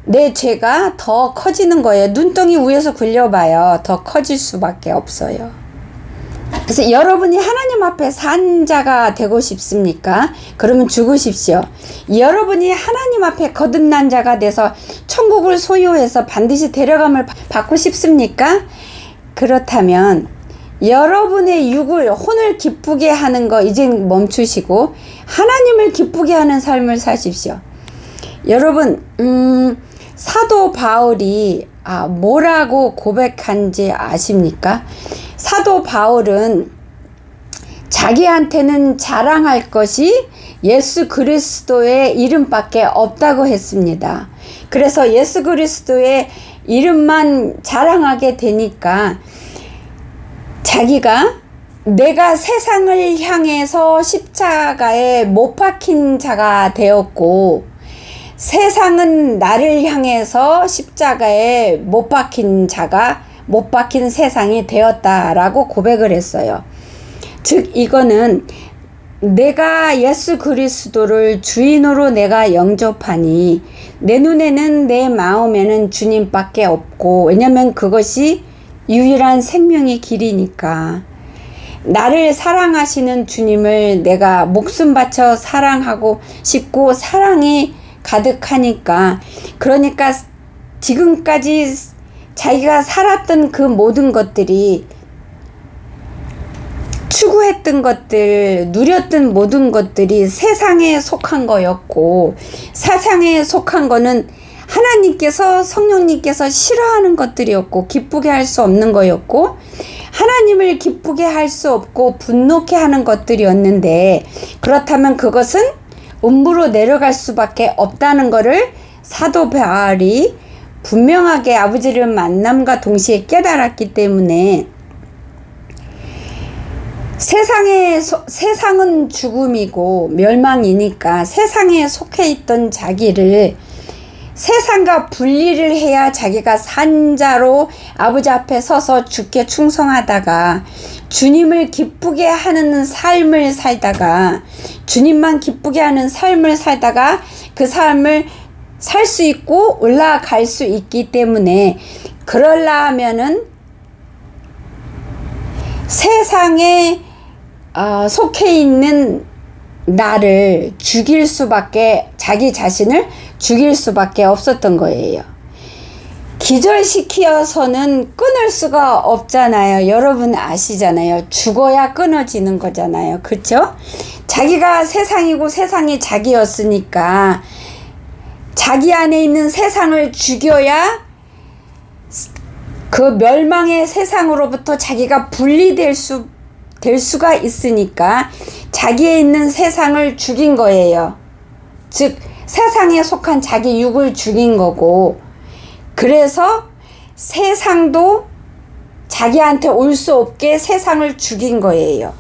내 죄가 더 커지는 거예요. 눈덩이 위에서 굴려봐요. 더 커질 수밖에 없어요. 그래서 여러분이 하나님 앞에 산 자가 되고 싶습니까? 그러면 죽으십시오. 여러분이 하나님 앞에 거듭난 자가 돼서 천국을 소유해서 반드시 데려감을 받고 싶습니까? 그렇다면 여러분의 혼을 기쁘게 하는 거 이제 멈추시고 하나님을 기쁘게 하는 삶을 사십시오. 여러분, 사도 바울이 뭐라고 고백한지 아십니까? 사도 바울은 자기한테는 자랑할 것이 예수 그리스도의 이름밖에 없다고 했습니다. 그래서 예수 그리스도의 이름만 자랑하게 되니까 자기가 내가 세상을 향해서 십자가에 못 박힌 자가 되었고 세상은 나를 향해서 십자가에 못 박힌 세상이 되었다라고 고백을 했어요. 즉 이거는 내가 예수 그리스도를 주인으로 내가 영접하니 내 눈에는, 내 마음에는 주님밖에 없고, 왜냐면 그것이 유일한 생명의 길이니까 나를 사랑하시는 주님을 내가 목숨 바쳐 사랑하고 싶고 사랑이 가득하니까, 그러니까 지금까지 자기가 살았던 그 모든 것들이, 추구했던 것들, 누렸던 모든 것들이 세상에 속한 거였고, 세상에 속한 거는 하나님께서, 성령님께서 싫어하는 것들이었고 기쁘게 할 수 없는 거였고, 하나님을 기쁘게 할 수 없고 분노케 하는 것들이었는데, 그렇다면 그것은 음부로 내려갈 수밖에 없다는 것을 사도 바울이 분명하게 아버지를 만남과 동시에 깨달았기 때문에 세상은 죽음이고 멸망이니까 세상에 속해 있던 자기를 세상과 분리를 해야 자기가 산자로 아버지 앞에 서서 주께 충성하다가 주님을 기쁘게 하는 삶을 살다가 주님만 기쁘게 하는 삶을 살다가 그 삶을 살 수 있고 올라갈 수 있기 때문에 그러려 하면은 세상에 속해 있는 나를 죽일 수밖에, 자기 자신을 죽일 수밖에 없었던 거예요. 기절시켜서는 끊을 수가 없잖아요. 여러분 아시잖아요. 죽어야 끊어지는 거잖아요. 그렇죠? 자기가 세상이고 세상이 자기였으니까 자기 안에 있는 세상을 죽여야 그 멸망의 세상으로부터 자기가 분리될 수가 있으니까 자기에 있는 세상을 죽인 거예요. 즉 세상에 속한 자기 육을 죽인 거고, 그래서 세상도 자기한테 올 수 없게 세상을 죽인 거예요.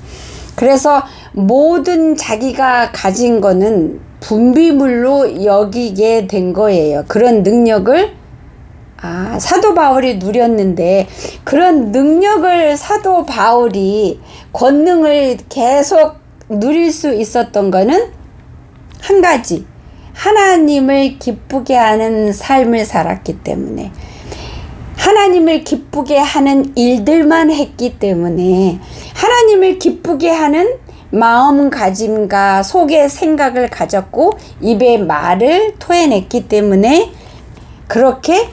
그래서 모든 자기가 가진 거는 분비물로 여기게 된 거예요. 그런 능력을 사도 바울이 누렸는데, 그런 능력을 사도 바울이 권능을 계속 누릴 수 있었던 거는 한 가지, 하나님을 기쁘게 하는 삶을 살았기 때문에, 하나님을 기쁘게 하는 일들만 했기 때문에, 하나님을 기쁘게 하는 마음가짐과 속의 생각을 가졌고 입에 말을 토해냈기 때문에 그렇게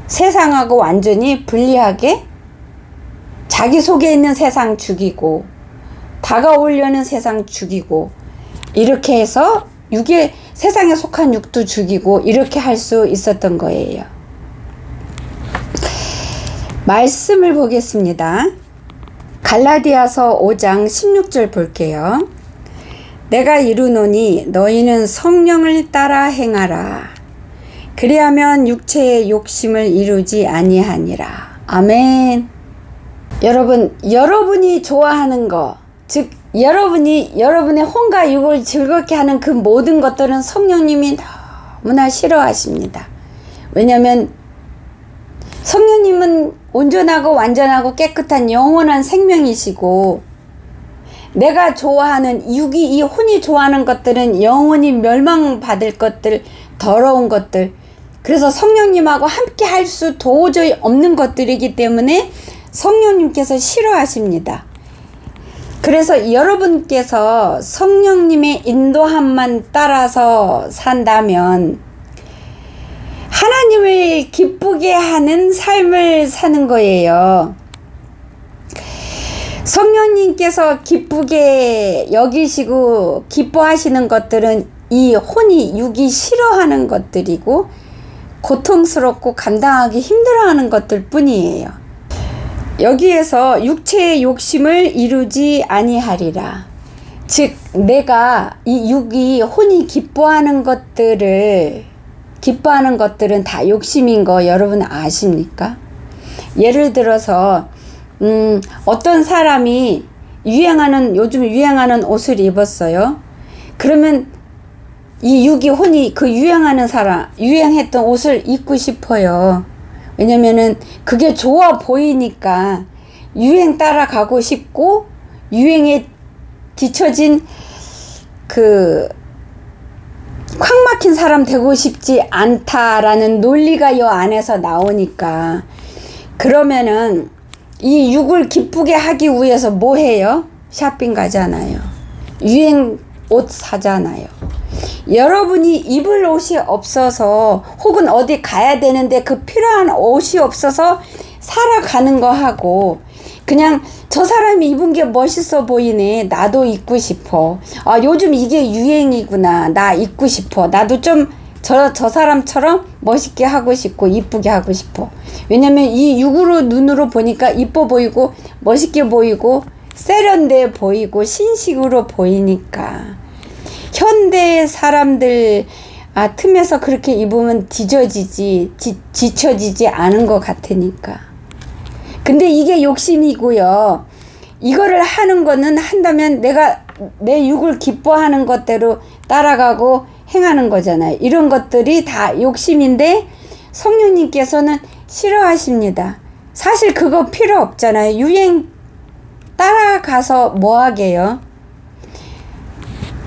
세상하고 완전히 분리하게 자기 속에 있는 세상 죽이고 다가오려는 세상 죽이고 이렇게 해서 세상에 속한 육도 죽이고 이렇게 할 수 있었던 거예요. 말씀을 보겠습니다. 갈라디아서 5장 16절 볼게요. 내가 이르노니 너희는 성령을 따라 행하라. 그리하면 육체의 욕심을 이루지 아니하니라. 아멘. 여러분이 좋아하는 거, 즉 여러분의 혼과 육을 즐겁게 하는 그 모든 것들은 성령님이 너무나 싫어하십니다. 왜냐하면 성령님은 온전하고 완전하고 깨끗한 영원한 생명이시고, 내가 좋아하는 육이, 이 혼이 좋아하는 것들은 영원히 멸망받을 것들, 더러운 것들, 그래서 성령님하고 함께 할 수 도저히 없는 것들이기 때문에 성령님께서 싫어하십니다. 그래서 여러분께서 성령님의 인도함만 따라서 산다면 하나님을 기쁘게 하는 삶을 사는 거예요. 성령님께서 기쁘게 여기시고 기뻐하시는 것들은 이 혼이, 육이 싫어하는 것들이고 고통스럽고 감당하기 힘들어하는 것들 뿐이에요. 여기에서 육체의 욕심을 이루지 아니하리라. 즉 내가 이 육이, 혼이 기뻐하는 것들은 다 욕심인 거 여러분 아십니까? 예를 들어서 어떤 사람이 요즘 유행하는 옷을 입었어요. 그러면 이 육이, 혼이 그 유행했던 옷을 입고 싶어요. 왜냐면은 그게 좋아 보이니까 유행 따라가고 싶고, 유행에 뒤처진 콱 막힌 사람 되고 싶지 않다라는 논리가 이 안에서 나오니까, 그러면은 이 육을 기쁘게 하기 위해서 뭐 해요? 쇼핑 가잖아요. 유행 옷 사잖아요. 여러분이 입을 옷이 없어서, 혹은 어디 가야 되는데 그 필요한 옷이 없어서 사러 가는 거 하고, 그냥 저 사람이 입은 게 멋있어 보이네, 나도 입고 싶어, 요즘 이게 유행이구나, 나 입고 싶어, 나도 좀 저 사람처럼 멋있게 하고 싶고 이쁘게 하고 싶어. 왜냐면 이 눈으로 보니까 이뻐 보이고 멋있게 보이고 세련돼 보이고 신식으로 보이니까. 현대 사람들 틈에서 그렇게 입으면 지쳐지지 않은 것 같으니까. 근데 이게 욕심이고요. 이거를 하는 거는 한다면 내가 내 육을 기뻐하는 것대로 따라가고 행하는 거잖아요. 이런 것들이 다 욕심인데 성령님께서는 싫어하십니다. 사실 그거 필요 없잖아요. 유행 따라가서 뭐 하게요?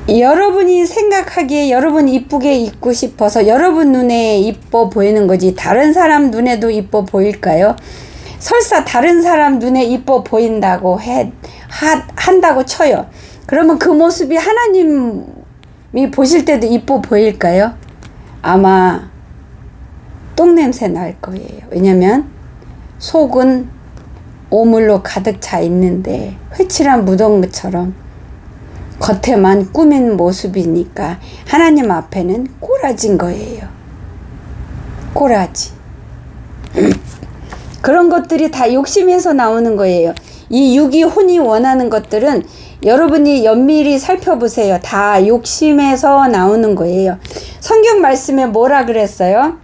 여러분이 생각하기에 여러분 이쁘게 입고 싶어서 여러분 눈에 이뻐 보이는 거지 다른 사람 눈에도 이뻐 보일까요? 설사 다른 사람 눈에 이뻐 보인다고 한다고 쳐요. 그러면 그 모습이 하나님이 보실 때도 이뻐 보일까요? 아마 똥냄새 날 거예요. 왜냐면 속은 오물로 가득 차 있는데 회칠한 무덤처럼 겉에만 꾸민 모습이니까 하나님 앞에는 꼬라진 거예요. 꼬라지. 그런 것들이 다 욕심에서 나오는 거예요. 이 육이 혼이 원하는 것들은 여러분이 연밀히 살펴보세요. 다 욕심에서 나오는 거예요. 성경 말씀에 뭐라 그랬어요?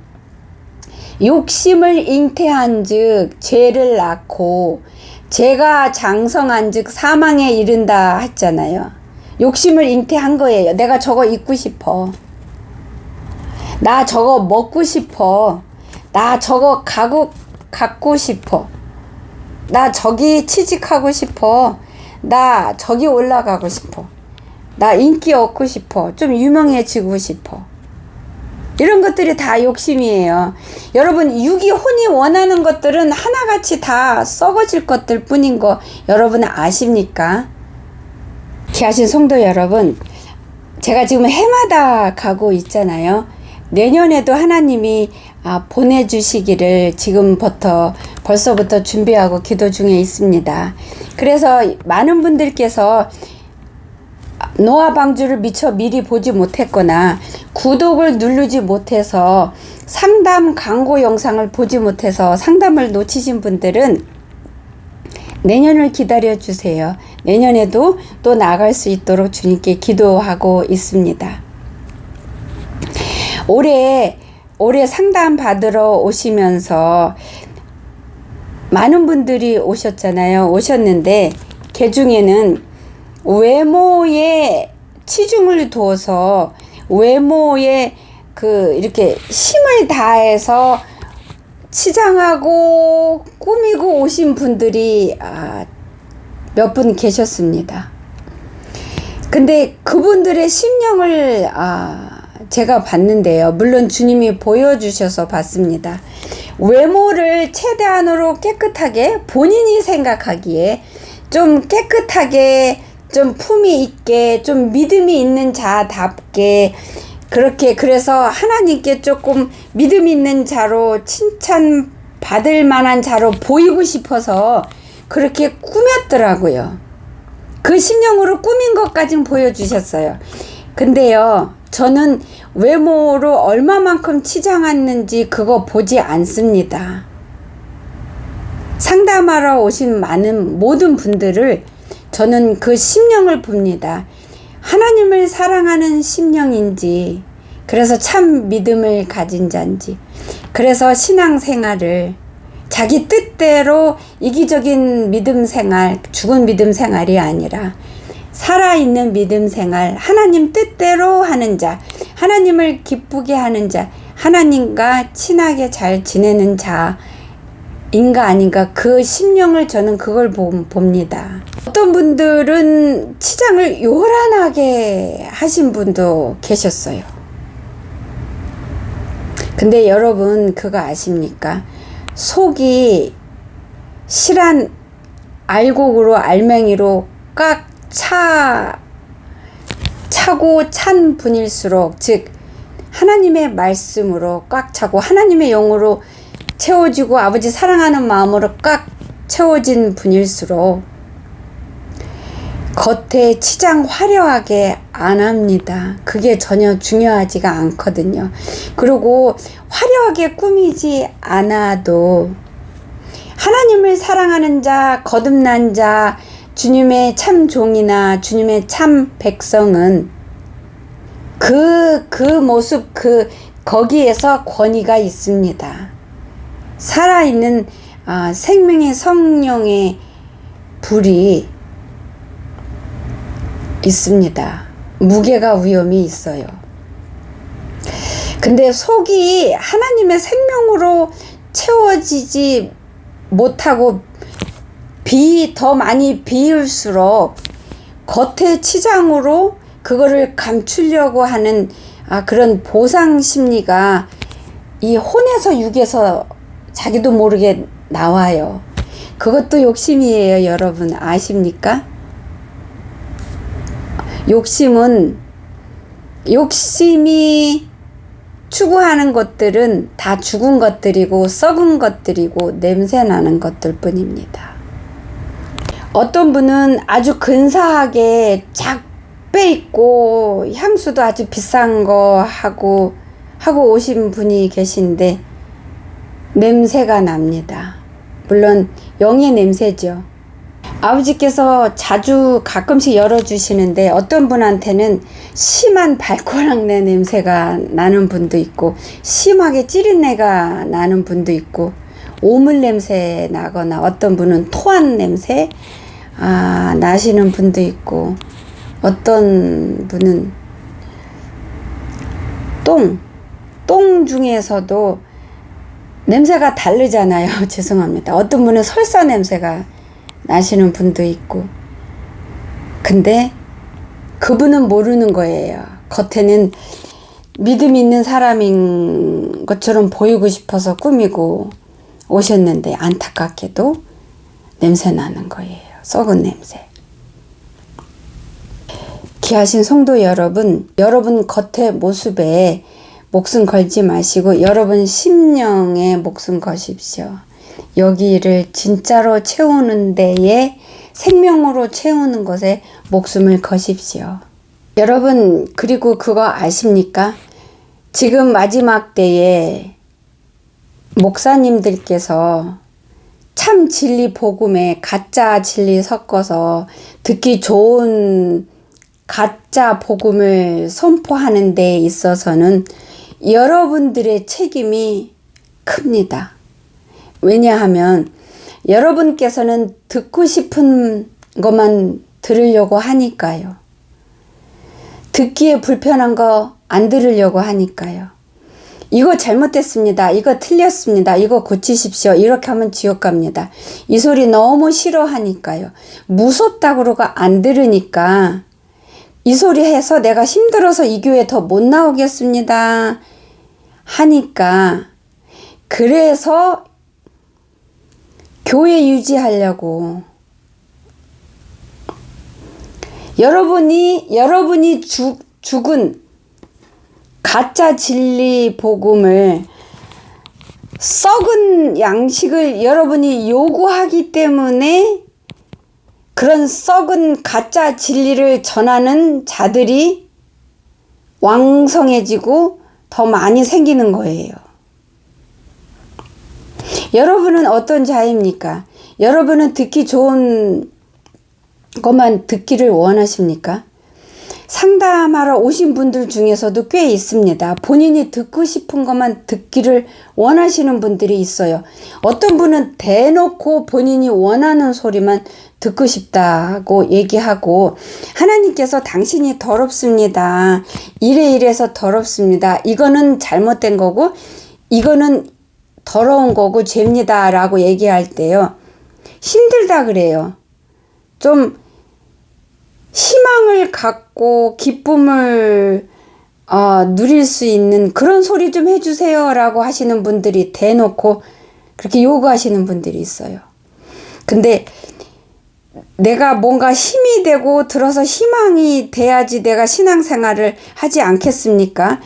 욕심을 잉태한 즉 죄를 낳고 죄가 장성한 즉 사망에 이른다 했잖아요. 욕심을 잉태한 거예요. 내가 저거 입고 싶어. 나 저거 먹고 싶어. 나 저거 갖고 싶어. 나 저기 취직하고 싶어. 나 저기 올라가고 싶어. 나 인기 얻고 싶어. 좀 유명해지고 싶어. 이런 것들이 다 욕심이에요. 여러분 육이 혼이 원하는 것들은 하나같이 다 썩어질 것들 뿐인 거 여러분 아십니까? 귀하신 성도 여러분, 제가 지금 해마다 가고 있잖아요. 내년에도 하나님이 보내주시기를 벌써부터 준비하고 기도 중에 있습니다. 그래서 많은 분들께서 노아 방주를 미처 미리 보지 못했거나 구독을 누르지 못해서 상담 광고 영상을 보지 못해서 상담을 놓치신 분들은 내년을 기다려 주세요. 내년에도 또 나갈 수 있도록 주님께 기도하고 있습니다. 올해 상담 받으러 오시면서 많은 분들이 오셨는데 그 중에는 외모에 치중을 두어서 외모에 이렇게 힘을 다해서 치장하고 꾸미고 오신 분들이 몇 분 계셨습니다. 근데 그분들의 심령을 제가 봤는데요. 물론 주님이 보여주셔서 봤습니다. 외모를 최대한으로 깨끗하게 본인이 생각하기에 좀 깨끗하게 좀 품위 있게 좀 믿음이 있는 자답게 그래서 하나님께 조금 믿음 있는 자로 칭찬 받을 만한 자로 보이고 싶어서 그렇게 꾸몄더라고요. 그 심령으로 꾸민 것까진 보여주셨어요. 근데요, 저는 외모로 얼마만큼 치장했는지 그거 보지 않습니다. 상담하러 오신 모든 분들을 저는 그 심령을 봅니다. 하나님을 사랑하는 심령인지, 그래서 참 믿음을 가진 자인지, 그래서 신앙생활을 자기 뜻대로 이기적인 믿음 생활, 죽은 믿음 생활이 아니라 살아있는 믿음 생활, 하나님 뜻대로 하는 자, 하나님을 기쁘게 하는 자, 하나님과 친하게 잘 지내는 자인가 아닌가, 그 심령을 저는 그걸 봅니다. 어떤 분들은 치장을 요란하게 하신 분도 계셨어요. 근데 여러분 그거 아십니까? 속이 실한 알곡으로 알맹이로 꽉 차고 찬 분일수록, 즉 하나님의 말씀으로 꽉 차고 하나님의 영으로 채워지고 아버지 사랑하는 마음으로 꽉 채워진 분일수록 겉에 치장 화려하게 안 합니다. 그게 전혀 중요하지가 않거든요. 그리고 화려하게 꾸미지 않아도 하나님을 사랑하는 자, 거듭난 자, 주님의 참 종이나 주님의 참 백성은 그 모습, 거기에서 권위가 있습니다. 살아있는 생명의 성령의 불이 있습니다. 무게가 위험이 있어요. 근데 속이 하나님의 생명으로 채워지지 못하고 더 많이 비울수록 겉의 치장으로 그거를 감추려고 하는 그런 보상 심리가 이 혼에서 육에서 자기도 모르게 나와요. 그것도 욕심이에요. 여러분 아십니까? 욕심이 추구하는 것들은 다 죽은 것들이고 썩은 것들이고 냄새나는 것들 뿐입니다. 어떤 분은 아주 근사하게 쫙 빼있고 향수도 아주 비싼 거 하고 오신 분이 계신데 냄새가 납니다. 물론 영의 냄새죠. 아버지께서 자주 가끔씩 열어주시는데 어떤 분한테는 심한 발코락내 냄새가 나는 분도 있고 심하게 찌린내가 나는 분도 있고 오물 냄새 나거나 어떤 분은 토한 냄새 나시는 분도 있고 어떤 분은 똥 중에서도 냄새가 다르잖아요. 죄송합니다. 어떤 분은 설사 냄새가 나시는 분도 있고 근데 그분은 모르는 거예요. 겉에는 믿음 있는 사람인 것처럼 보이고 싶어서 꾸미고 오셨는데 안타깝게도 냄새 나는 거예요. 썩은 냄새. 귀하신 성도 여러분, 여러분 겉의 모습에 목숨 걸지 마시고 여러분 심령에 목숨 거십시오. 여기를 진짜로 채우는 데에 생명으로 채우는 것에 목숨을 거십시오. 여러분 그리고 그거 아십니까? 지금 마지막 때에 목사님들께서 참 진리 복음에 가짜 진리 섞어서 듣기 좋은 가짜 복음을 선포하는 데 있어서는 여러분들의 책임이 큽니다. 왜냐하면 여러분께서는 듣고 싶은 것만 들으려고 하니까요. 듣기에 불편한 거 안 들으려고 하니까요. 이거 잘못됐습니다. 이거 틀렸습니다. 이거 고치십시오. 이렇게 하면 지옥 갑니다. 이 소리 너무 싫어하니까요. 무섭다고 그러고 안 들으니까 이 소리 해서 내가 힘들어서 이 교회 더 못 나오겠습니다. 하니까 그래서 교회 유지하려고 여러분이 죽은 가짜 진리 복음을 썩은 양식을 여러분이 요구하기 때문에 그런 썩은 가짜 진리를 전하는 자들이 왕성해지고 더 많이 생기는 거예요. 여러분은 어떤 자입니까? 여러분은 듣기 좋은 것만 듣기를 원하십니까? 상담하러 오신 분들 중에서도 꽤 있습니다. 본인이 듣고 싶은 것만 듣기를 원하시는 분들이 있어요. 어떤 분은 대놓고 본인이 원하는 소리만 듣고 싶다고 얘기하고 하나님께서 당신이 더럽습니다. 이래서 더럽습니다. 이거는 잘못된 거고 이거는 더러운 거고 죄입니다. 라고 얘기할 때요. 힘들다 그래요. 좀 희망을 갖고 기쁨을 누릴 수 있는 그런 소리 좀 해주세요 라고 하시는 분들이 대놓고 그렇게 요구하시는 분들이 있어요. 근데 내가 뭔가 힘이 되고 들어서 희망이 돼야지 내가 신앙생활을 하지 않겠습니까?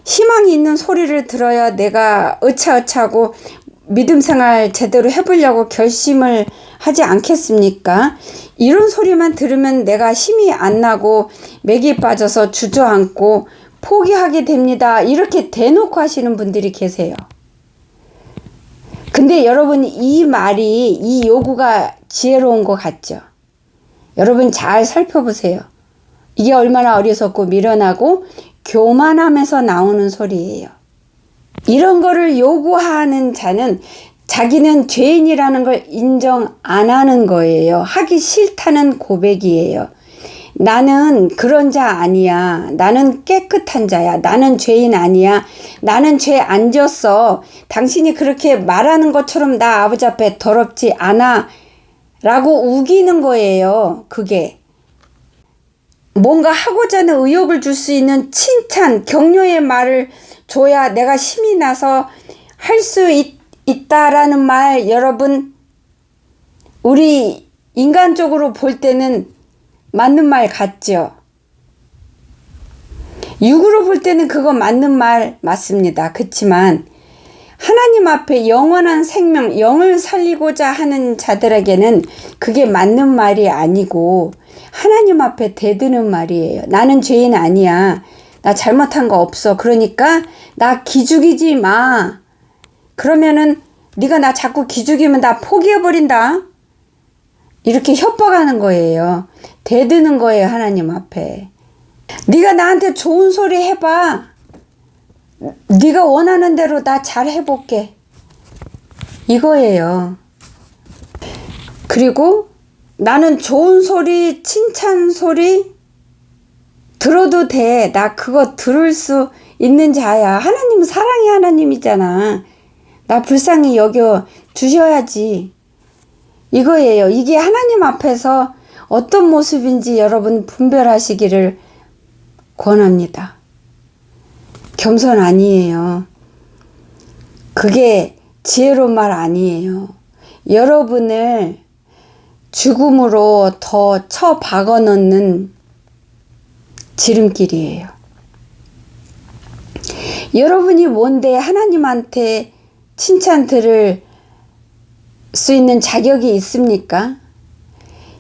희망이 있는 소리를 들어야 내가 으차으차하고 믿음생활 제대로 해보려고 결심을 하지 않겠습니까? 이런 소리만 들으면 내가 힘이 안 나고 맥이 빠져서 주저앉고 포기하게 됩니다. 이렇게 대놓고 하시는 분들이 계세요. 근데 여러분 이 말이 이 요구가 지혜로운 것 같죠? 여러분 잘 살펴보세요. 이게 얼마나 어리석고 미련하고 교만함에서 나오는 소리예요. 이런 거를 요구하는 자는 자기는 죄인이라는 걸 인정 안 하는 거예요. 하기 싫다는 고백이에요. 나는 그런 자 아니야. 나는 깨끗한 자야. 나는 죄인 아니야. 나는 죄 안 졌어. 당신이 그렇게 말하는 것처럼 나 아버지 앞에 더럽지 않아. 라고 우기는 거예요. 그게. 뭔가 하고자 하는 의욕을 줄 수 있는 칭찬, 격려의 말을 줘야 내가 힘이 나서 할 수 있다라는 말, 여러분, 우리 인간적으로 볼 때는 맞는 말 같죠? 육으로 볼 때는 그거 맞는 말 맞습니다. 그렇지만 하나님 앞에 영원한 생명, 영을 살리고자 하는 자들에게는 그게 맞는 말이 아니고 하나님 앞에 대드는 말이에요. 나는 죄인 아니야. 나 잘못한 거 없어. 그러니까 나 기죽이지 마. 그러면은 네가 나 자꾸 기죽이면 나 포기해버린다. 이렇게 협박하는 거예요. 대드는 거예요. 하나님 앞에. 네가 나한테 좋은 소리 해봐. 네가 원하는 대로 나 잘 해볼게. 이거예요. 그리고 나는 좋은 소리, 칭찬 소리 들어도 돼. 나 그거 들을 수 있는 자야. 하나님은 사랑의 하나님이잖아. 나 불쌍히 여겨 주셔야지. 이거예요. 이게 하나님 앞에서 어떤 모습인지 여러분 분별하시기를 권합니다. 겸손 아니에요. 그게 지혜로운 말 아니에요. 여러분을 죽음으로 더 쳐 박아 넣는 지름길이에요. 여러분이 뭔데 하나님한테 칭찬 들을 수 있는 자격이 있습니까?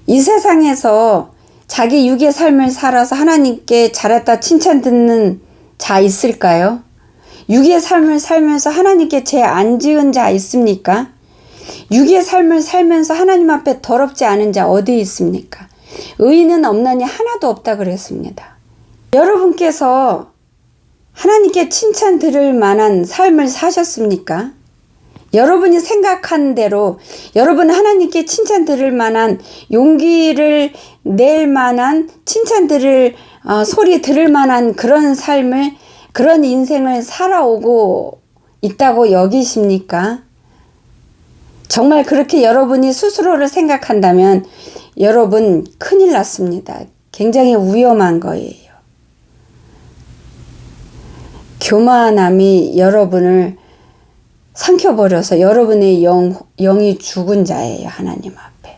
이 세상에서 자기 육의 삶을 살아서 하나님께 잘했다 칭찬 듣는 자 있을까요? 육의 삶을 살면서 하나님께 죄 안 지은 자 있습니까? 육의 삶을 살면서 하나님 앞에 더럽지 않은 자 어디 있습니까? 의인은 없나니 하나도 없다 그랬습니다. 여러분께서 하나님께 칭찬 들을 만한 삶을 사셨습니까? 여러분이 생각한 대로 여러분 하나님께 칭찬 들을 만한 용기를 낼 만한 칭찬 들을 소리 들을 만한 그런 삶을 그런 인생을 살아오고 있다고 여기십니까? 정말 그렇게 여러분이 스스로를 생각한다면 여러분 큰일 났습니다. 굉장히 위험한 거예요. 교만함이 여러분을 삼켜버려서 여러분의 영이 죽은 자예요. 하나님 앞에.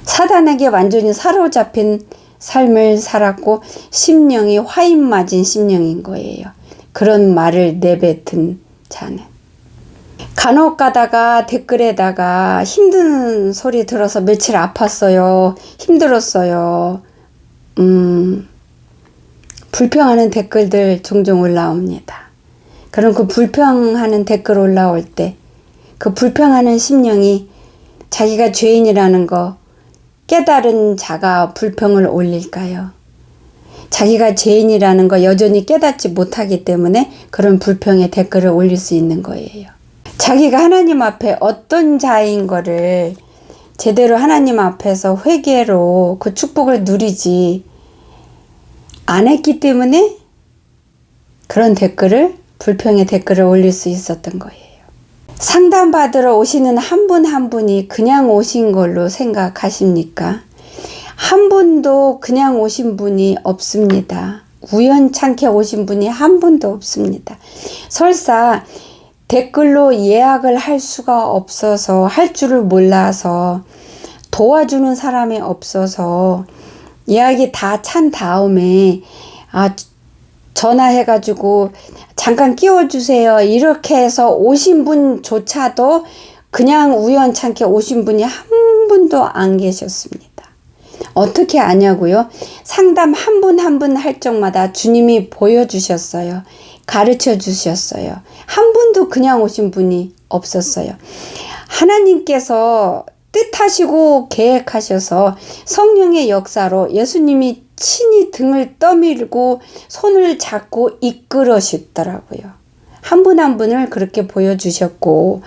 사단에게 완전히 사로잡힌 삶을 살았고 심령이 화인 맞은 심령인 거예요. 그런 말을 내뱉은 자는. 간혹 가다가 댓글에다가 힘든 소리 들어서 며칠 아팠어요. 힘들었어요. 불평하는 댓글들 종종 올라옵니다. 그럼 그 불평하는 댓글 올라올 때 그 불평하는 심령이 자기가 죄인이라는 거 깨달은 자가 불평을 올릴까요? 자기가 죄인이라는 거 여전히 깨닫지 못하기 때문에 그런 불평의 댓글을 올릴 수 있는 거예요. 자기가 하나님 앞에 어떤 자인 거를 제대로 하나님 앞에서 회개로 그 축복을 누리지 안 했기 때문에 그런 댓글을 불평의 댓글을 올릴 수 있었던 거예요. 상담받으러 오시는 한 분 한 분이 그냥 오신 걸로 생각하십니까? 한 분도 그냥 오신 분이 없습니다. 우연찮게 오신 분이 한 분도 없습니다. 설사 댓글로 예약을 할 수가 없어서 할 줄을 몰라서 도와주는 사람이 없어서 예약이 다 찬 다음에 전화해가지고 잠깐 끼워주세요. 이렇게 해서 오신 분조차도 그냥 우연찮게 오신 분이 한 분도 안 계셨습니다. 어떻게 아냐고요? 상담 한 분 한 분 할 적마다 주님이 보여주셨어요. 가르쳐 주셨어요. 한 분도 그냥 오신 분이 없었어요. 하나님께서 뜻하시고 계획하셔서 성령의 역사로 예수님이 친히 등을 떠밀고 손을 잡고 이끌으시더라고요. 한 분 한 분을 그렇게 보여주셨고,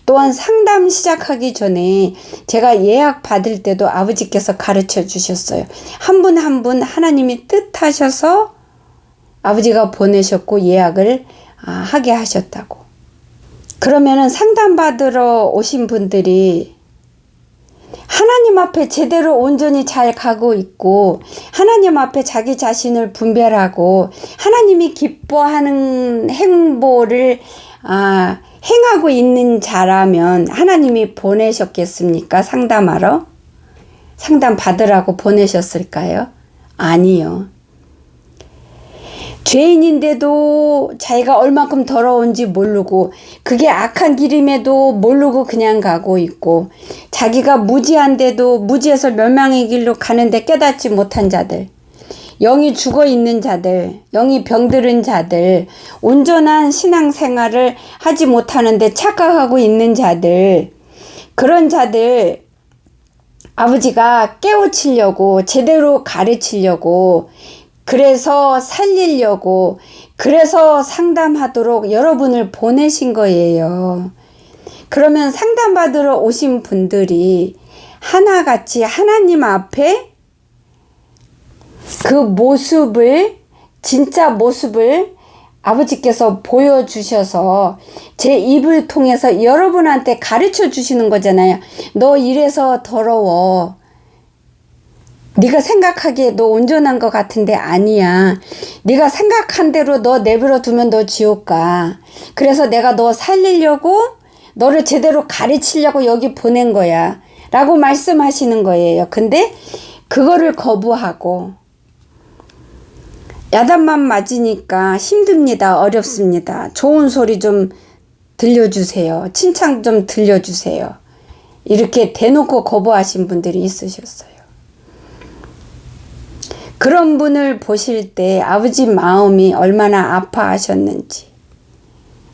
또한 상담 시작하기 전에 제가 예약 받을 때도 아버지께서 가르쳐 주셨어요. 한 분 한 분 하나님이 뜻하셔서 아버지가 보내셨고 예약을 하게 하셨다고. 그러면은 상담 받으러 오신 분들이 하나님 앞에 제대로 온전히 잘 가고 있고, 하나님 앞에 자기 자신을 분별하고 하나님이 기뻐하는 행보를 행하고 있는 자라면 하나님이 보내셨겠습니까? 상담하러? 상담 받으라고 보내셨을까요? 아니요. 죄인인데도 자기가 얼만큼 더러운지 모르고, 그게 악한 길임에도 모르고 그냥 가고 있고, 자기가 무지한데도 무지해서 멸망의 길로 가는데 깨닫지 못한 자들, 영이 죽어 있는 자들, 영이 병들은 자들, 온전한 신앙생활을 하지 못하는데 착각하고 있는 자들, 그런 자들 아버지가 깨우치려고, 제대로 가르치려고, 그래서 살리려고, 그래서 상담하도록 여러분을 보내신 거예요. 그러면 상담받으러 오신 분들이 하나같이 하나님 앞에 그 모습을, 진짜 모습을 아버지께서 보여주셔서 제 입을 통해서 여러분한테 가르쳐 주시는 거잖아요. 너 이래서 더러워. 네가 생각하기에 너 온전한 것 같은데 아니야. 네가 생각한 대로 너 내버려 두면 너 지옥 가. 그래서 내가 너 살리려고, 너를 제대로 가르치려고 여기 보낸 거야 라고 말씀하시는 거예요. 근데 그거를 거부하고 야단만 맞으니까 힘듭니다. 어렵습니다. 좋은 소리 좀 들려주세요. 칭찬 좀 들려주세요. 이렇게 대놓고 거부하신 분들이 있으셨어요. 그런 분을 보실 때 아버지 마음이 얼마나 아파하셨는지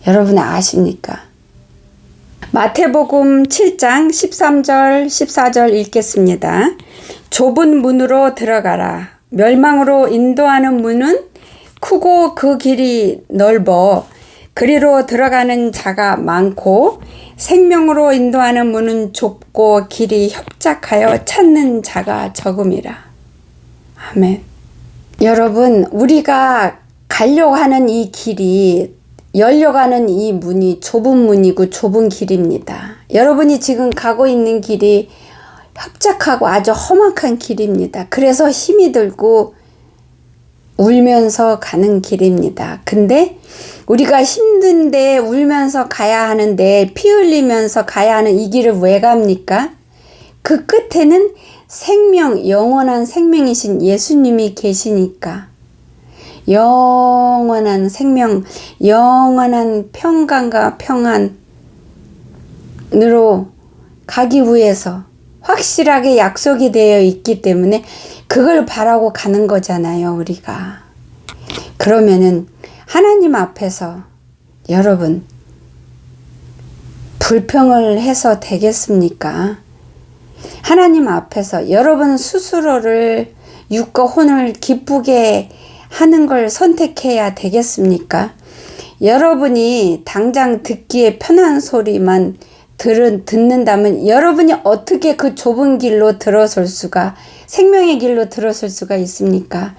여러분 아십니까? 마태복음 7장 13절 14절 읽겠습니다. 좁은 문으로 들어가라. 멸망으로 인도하는 문은 크고 그 길이 넓어 그리로 들어가는 자가 많고, 생명으로 인도하는 문은 좁고 길이 협착하여 찾는 자가 적음이라. 아멘. 여러분, 우리가 가려고 하는 이 길이, 열려가는 이 문이 좁은 문이고 좁은 길입니다. 여러분이 지금 가고 있는 길이 협착하고 아주 험악한 길입니다. 그래서 힘이 들고 울면서 가는 길입니다. 근데 우리가 힘든데 울면서 가야 하는데, 피 흘리면서 가야 하는 이 길을 왜 갑니까? 그 끝에는 생명, 영원한 생명이신 예수님이 계시니까. 영원한 생명, 영원한 평강과 평안으로 가기 위해서 확실하게 약속이 되어 있기 때문에 그걸 바라고 가는 거잖아요, 우리가. 그러면은 하나님 앞에서 여러분 불평을 해서 되겠습니까? 하나님 앞에서 여러분 스스로를 육과 혼을 기쁘게 하는 걸 선택해야 되겠습니까? 여러분이 당장 듣기에 편한 소리만 듣는다면 여러분이 어떻게 그 좁은 길로 들어설 수가, 생명의 길로 들어설 수가 있습니까?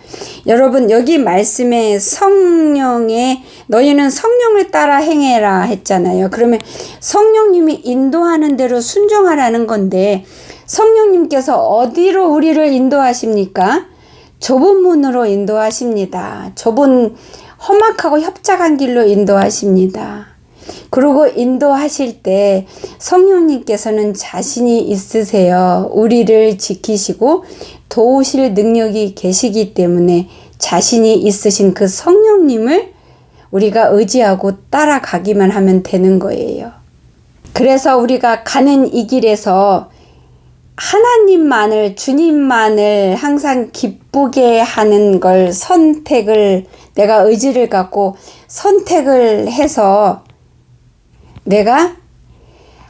여러분, 여기 말씀에 성령의, 너희는 성령을 따라 행해라 했잖아요. 그러면 성령님이 인도하는 대로 순종하라는 건데, 성령님께서 어디로 우리를 인도하십니까? 좁은 문으로 인도하십니다. 좁은 험악하고 협착한 길로 인도하십니다. 그리고 인도하실 때 성령님께서는 자신이 있으세요. 우리를 지키시고 도우실 능력이 계시기 때문에 자신이 있으신 그 성령님을 우리가 의지하고 따라가기만 하면 되는 거예요. 그래서 우리가 가는 이 길에서 하나님만을, 주님만을 항상 기쁘게 하는 걸 선택을, 내가 의지를 갖고 선택을 해서 내가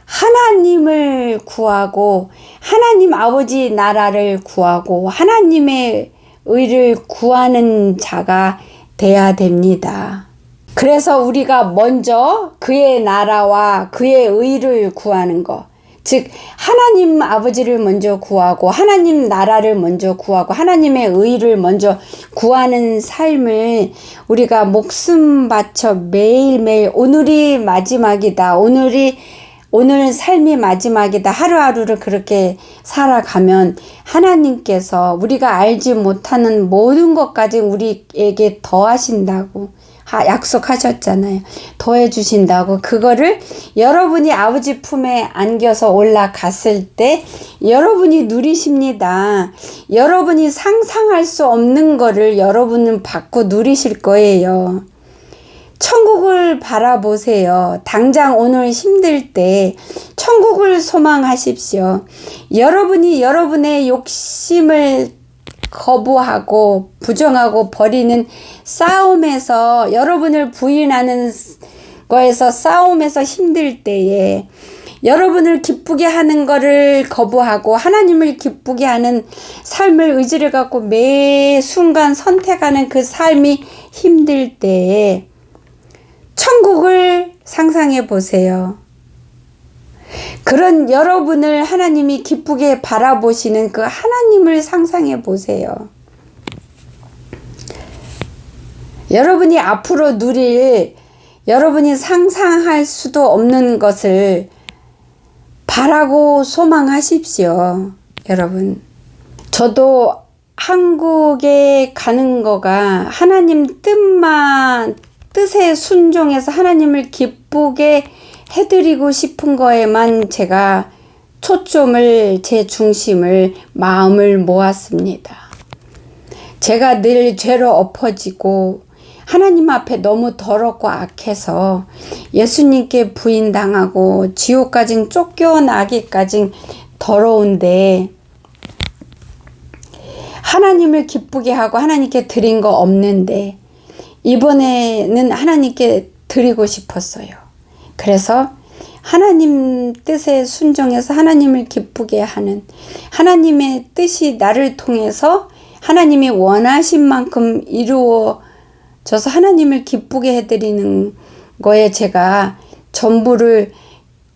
하나님을 구하고 하나님 아버지 나라를 구하고 하나님의 의를 구하는 자가 돼야 됩니다. 그래서 우리가 먼저 그의 나라와 그의 의를 구하는 것. 즉 하나님 아버지를 먼저 구하고 하나님 나라를 먼저 구하고 하나님의 의를 먼저 구하는 삶을 우리가 목숨 바쳐 매일매일 오늘이 마지막이다. 오늘 삶이 마지막이다. 하루하루를 그렇게 살아가면 하나님께서 우리가 알지 못하는 모든 것까지 우리에게 더하신다고 약속하셨잖아요. 더해 주신다고. 그거를 여러분이 아버지 품에 안겨서 올라갔을 때 여러분이 누리십니다. 여러분이 상상할 수 없는 거를 여러분은 받고 누리실 거예요. 천국을 바라보세요. 당장 오늘 힘들 때 천국을 소망하십시오. 여러분이 여러분의 욕심을 거부하고 부정하고 버리는 싸움에서 여러분을 부인하는 거에서 싸움에서 힘들 때에 여러분을 기쁘게 하는 거를 거부하고 하나님을 기쁘게 하는 삶을 의지를 갖고 매 순간 선택하는 그 삶이 힘들 때에 천국을 상상해 보세요. 그런 여러분을 하나님이 기쁘게 바라보시는 그 하나님을 상상해 보세요. 여러분이 앞으로 누릴 여러분이 상상할 수도 없는 것을 바라고 소망하십시오. 여러분. 저도 한국에 가는 거가 하나님 뜻에 순종해서 하나님을 기쁘게 해드리고 싶은 거에만 제가 제 중심을, 마음을 모았습니다. 제가 늘 죄로 엎어지고 하나님 앞에 너무 더럽고 악해서 예수님께 부인당하고 지옥까지 쫓겨나기까지 더러운데 하나님을 기쁘게 하고 하나님께 드린 거 없는데 이번에는 하나님께 드리고 싶었어요. 그래서 하나님 뜻에 순종해서 하나님을 기쁘게 하는 하나님의 뜻이 나를 통해서 하나님이 원하신 만큼 이루어져서 하나님을 기쁘게 해드리는 거에 제가 전부를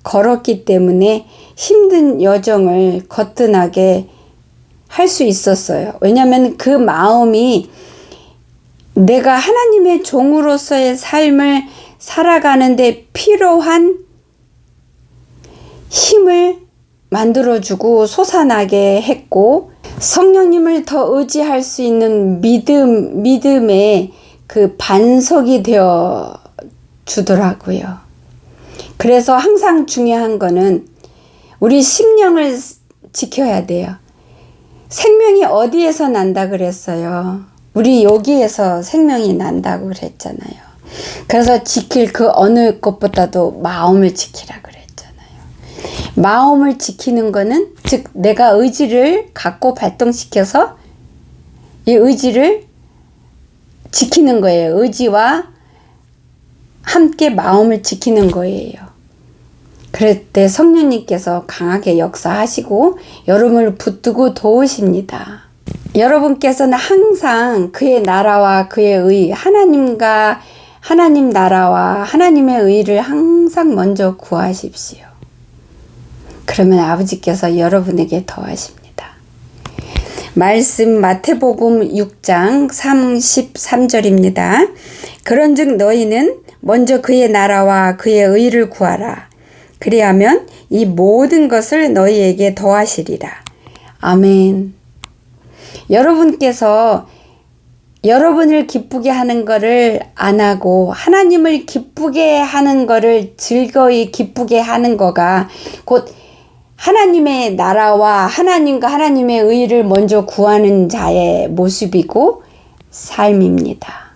걸었기 때문에 힘든 여정을 거뜬하게 할 수 있었어요. 왜냐하면 그 마음이 내가 하나님의 종으로서의 삶을 살아가는데 필요한 힘을 만들어주고 솟아나게 했고 성령님을 더 의지할 수 있는 믿음의 그 반석이 되어 주더라고요. 그래서 항상 중요한 거는 우리 심령을 지켜야 돼요. 생명이 어디에서 난다 그랬어요? 우리 여기에서 생명이 난다고 그랬잖아요. 그래서 지킬 그 어느 것보다도 마음을 지키라 그랬잖아요. 마음을 지키는 거는 즉 내가 의지를 갖고 발동시켜서 이 의지를 지키는 거예요. 의지와 함께 마음을 지키는 거예요. 그럴 때 성령님께서 강하게 역사하시고 여러분을 붙들고 도우십니다. 여러분께서는 항상 그의 나라와 그의 의, 하나님 나라와 하나님의 의를 항상 먼저 구하십시오. 그러면 아버지께서 여러분에게 더하십니다. 말씀 마태복음 6장 33절입니다. 그런즉 너희는 먼저 그의 나라와 그의 의를 구하라. 그리하면 이 모든 것을 너희에게 더하시리라. 아멘. 여러분께서 여러분을 기쁘게 하는 것을 안 하고 하나님을 기쁘게 하는 것을 즐거이 기쁘게 하는 거가 곧 하나님의 나라와 하나님과 하나님의 의를 먼저 구하는 자의 모습이고 삶입니다.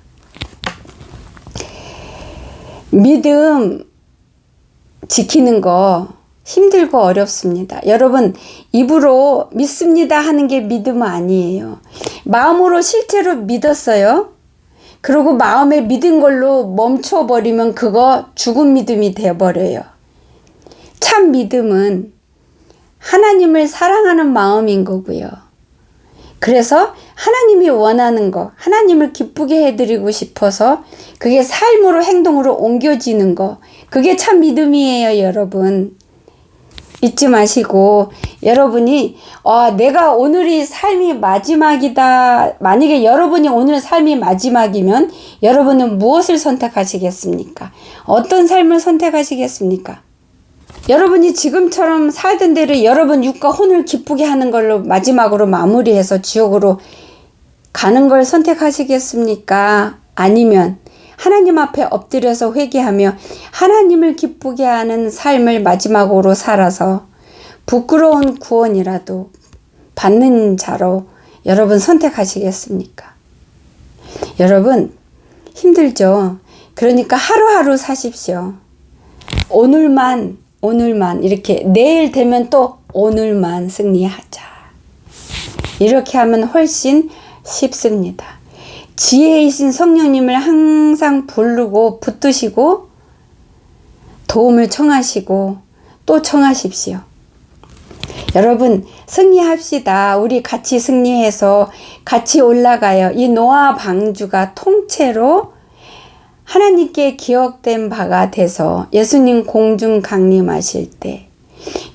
믿음 지키는 거 힘들고 어렵습니다. 여러분 입으로 믿습니다 하는 게 믿음 아니에요. 마음으로 실제로 믿었어요. 그리고 마음에 믿은 걸로 멈춰버리면 그거 죽은 믿음이 되어버려요. 참 믿음은 하나님을 사랑하는 마음인 거고요. 그래서 하나님이 원하는 거, 하나님을 기쁘게 해드리고 싶어서 그게 삶으로 행동으로 옮겨지는 거, 그게 참 믿음이에요, 여러분. 잊지 마시고 여러분이 내가 오늘이 삶이 마지막이다. 만약에 여러분이 오늘 삶이 마지막이면 여러분은 무엇을 선택하시겠습니까? 어떤 삶을 선택하시겠습니까? 여러분이 지금처럼 살던 대로 여러분 육과 혼을 기쁘게 하는 걸로 마지막으로 마무리해서 지옥으로 가는 걸 선택하시겠습니까? 아니면 하나님 앞에 엎드려서 회개하며 하나님을 기쁘게 하는 삶을 마지막으로 살아서 부끄러운 구원이라도 받는 자로 여러분 선택하시겠습니까? 여러분 힘들죠? 그러니까 하루하루 사십시오. 오늘만 이렇게 내일 되면 또 오늘만 승리하자. 이렇게 하면 훨씬 쉽습니다. 지혜이신 성령님을 항상 부르고 붙드시고 도움을 청하시고 또 청하십시오. 여러분 승리합시다. 우리 같이 승리해서 같이 올라가요. 이 노아 방주가 통째로 하나님께 기억된 바가 돼서 예수님 공중 강림하실 때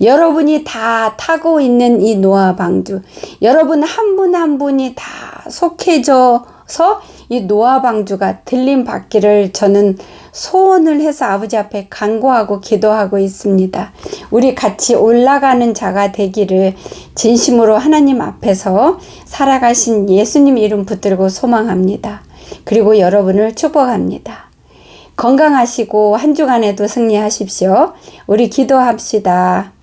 여러분이 다 타고 있는 이 노아 방주, 여러분 한 분 한 분이 다 속해져서 이 노아 방주가 들림 받기를 저는 소원을 해서 아버지 앞에 간구하고 기도하고 있습니다. 우리 같이 올라가는 자가 되기를 진심으로 하나님 앞에서 살아가신 예수님 이름 붙들고 소망합니다. 그리고 여러분을 축복합니다. 건강하시고 한 주간에도 승리하십시오. 우리 기도합시다.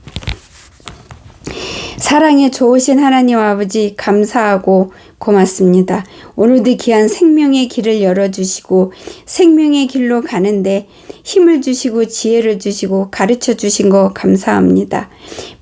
사랑에 좋으신 하나님 아버지 감사하고 고맙습니다. 오늘도 귀한 생명의 길을 열어주시고 생명의 길로 가는데 힘을 주시고 지혜를 주시고 가르쳐 주신 거 감사합니다.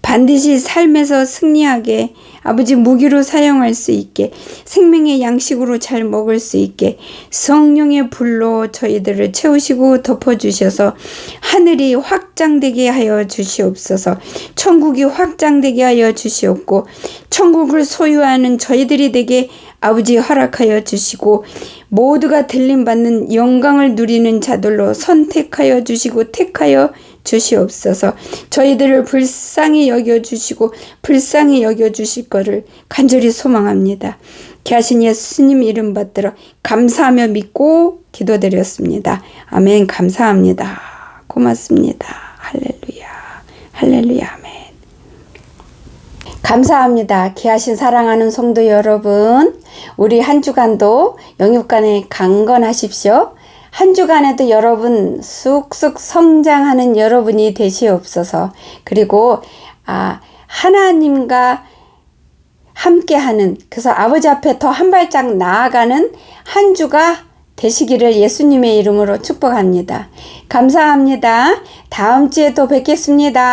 반드시 삶에서 승리하게 아버지 무기로 사용할 수 있게 생명의 양식으로 잘 먹을 수 있게 성령의 불로 저희들을 채우시고 덮어주셔서 하늘이 확장되게 하여 주시옵소서. 천국이 확장되게 하여 주시옵고 천국을 소유하는 저희들이 되게 아버지 허락하여 주시고 모두가 들림받는 영광을 누리는 자들로 선택하여 주시고 택하여 주시옵소서. 저희들을 불쌍히 여겨주시고 불쌍히 여겨주실 거를 간절히 소망합니다. 귀하신 예수님 이름 받들어 감사하며 믿고 기도드렸습니다. 아멘. 감사합니다. 고맙습니다. 할렐루야. 할렐루야. 아멘. 감사합니다. 귀하신 사랑하는 성도 여러분, 우리 한 주간도 영육간에 강건하십시오. 한 주간에도 여러분 쑥쑥 성장하는 여러분이 되시옵소서. 그리고 하나님과 함께하는, 그래서 아버지 앞에 더 한 발짝 나아가는 한 주가 되시기를 예수님의 이름으로 축복합니다. 감사합니다. 다음 주에 또 뵙겠습니다.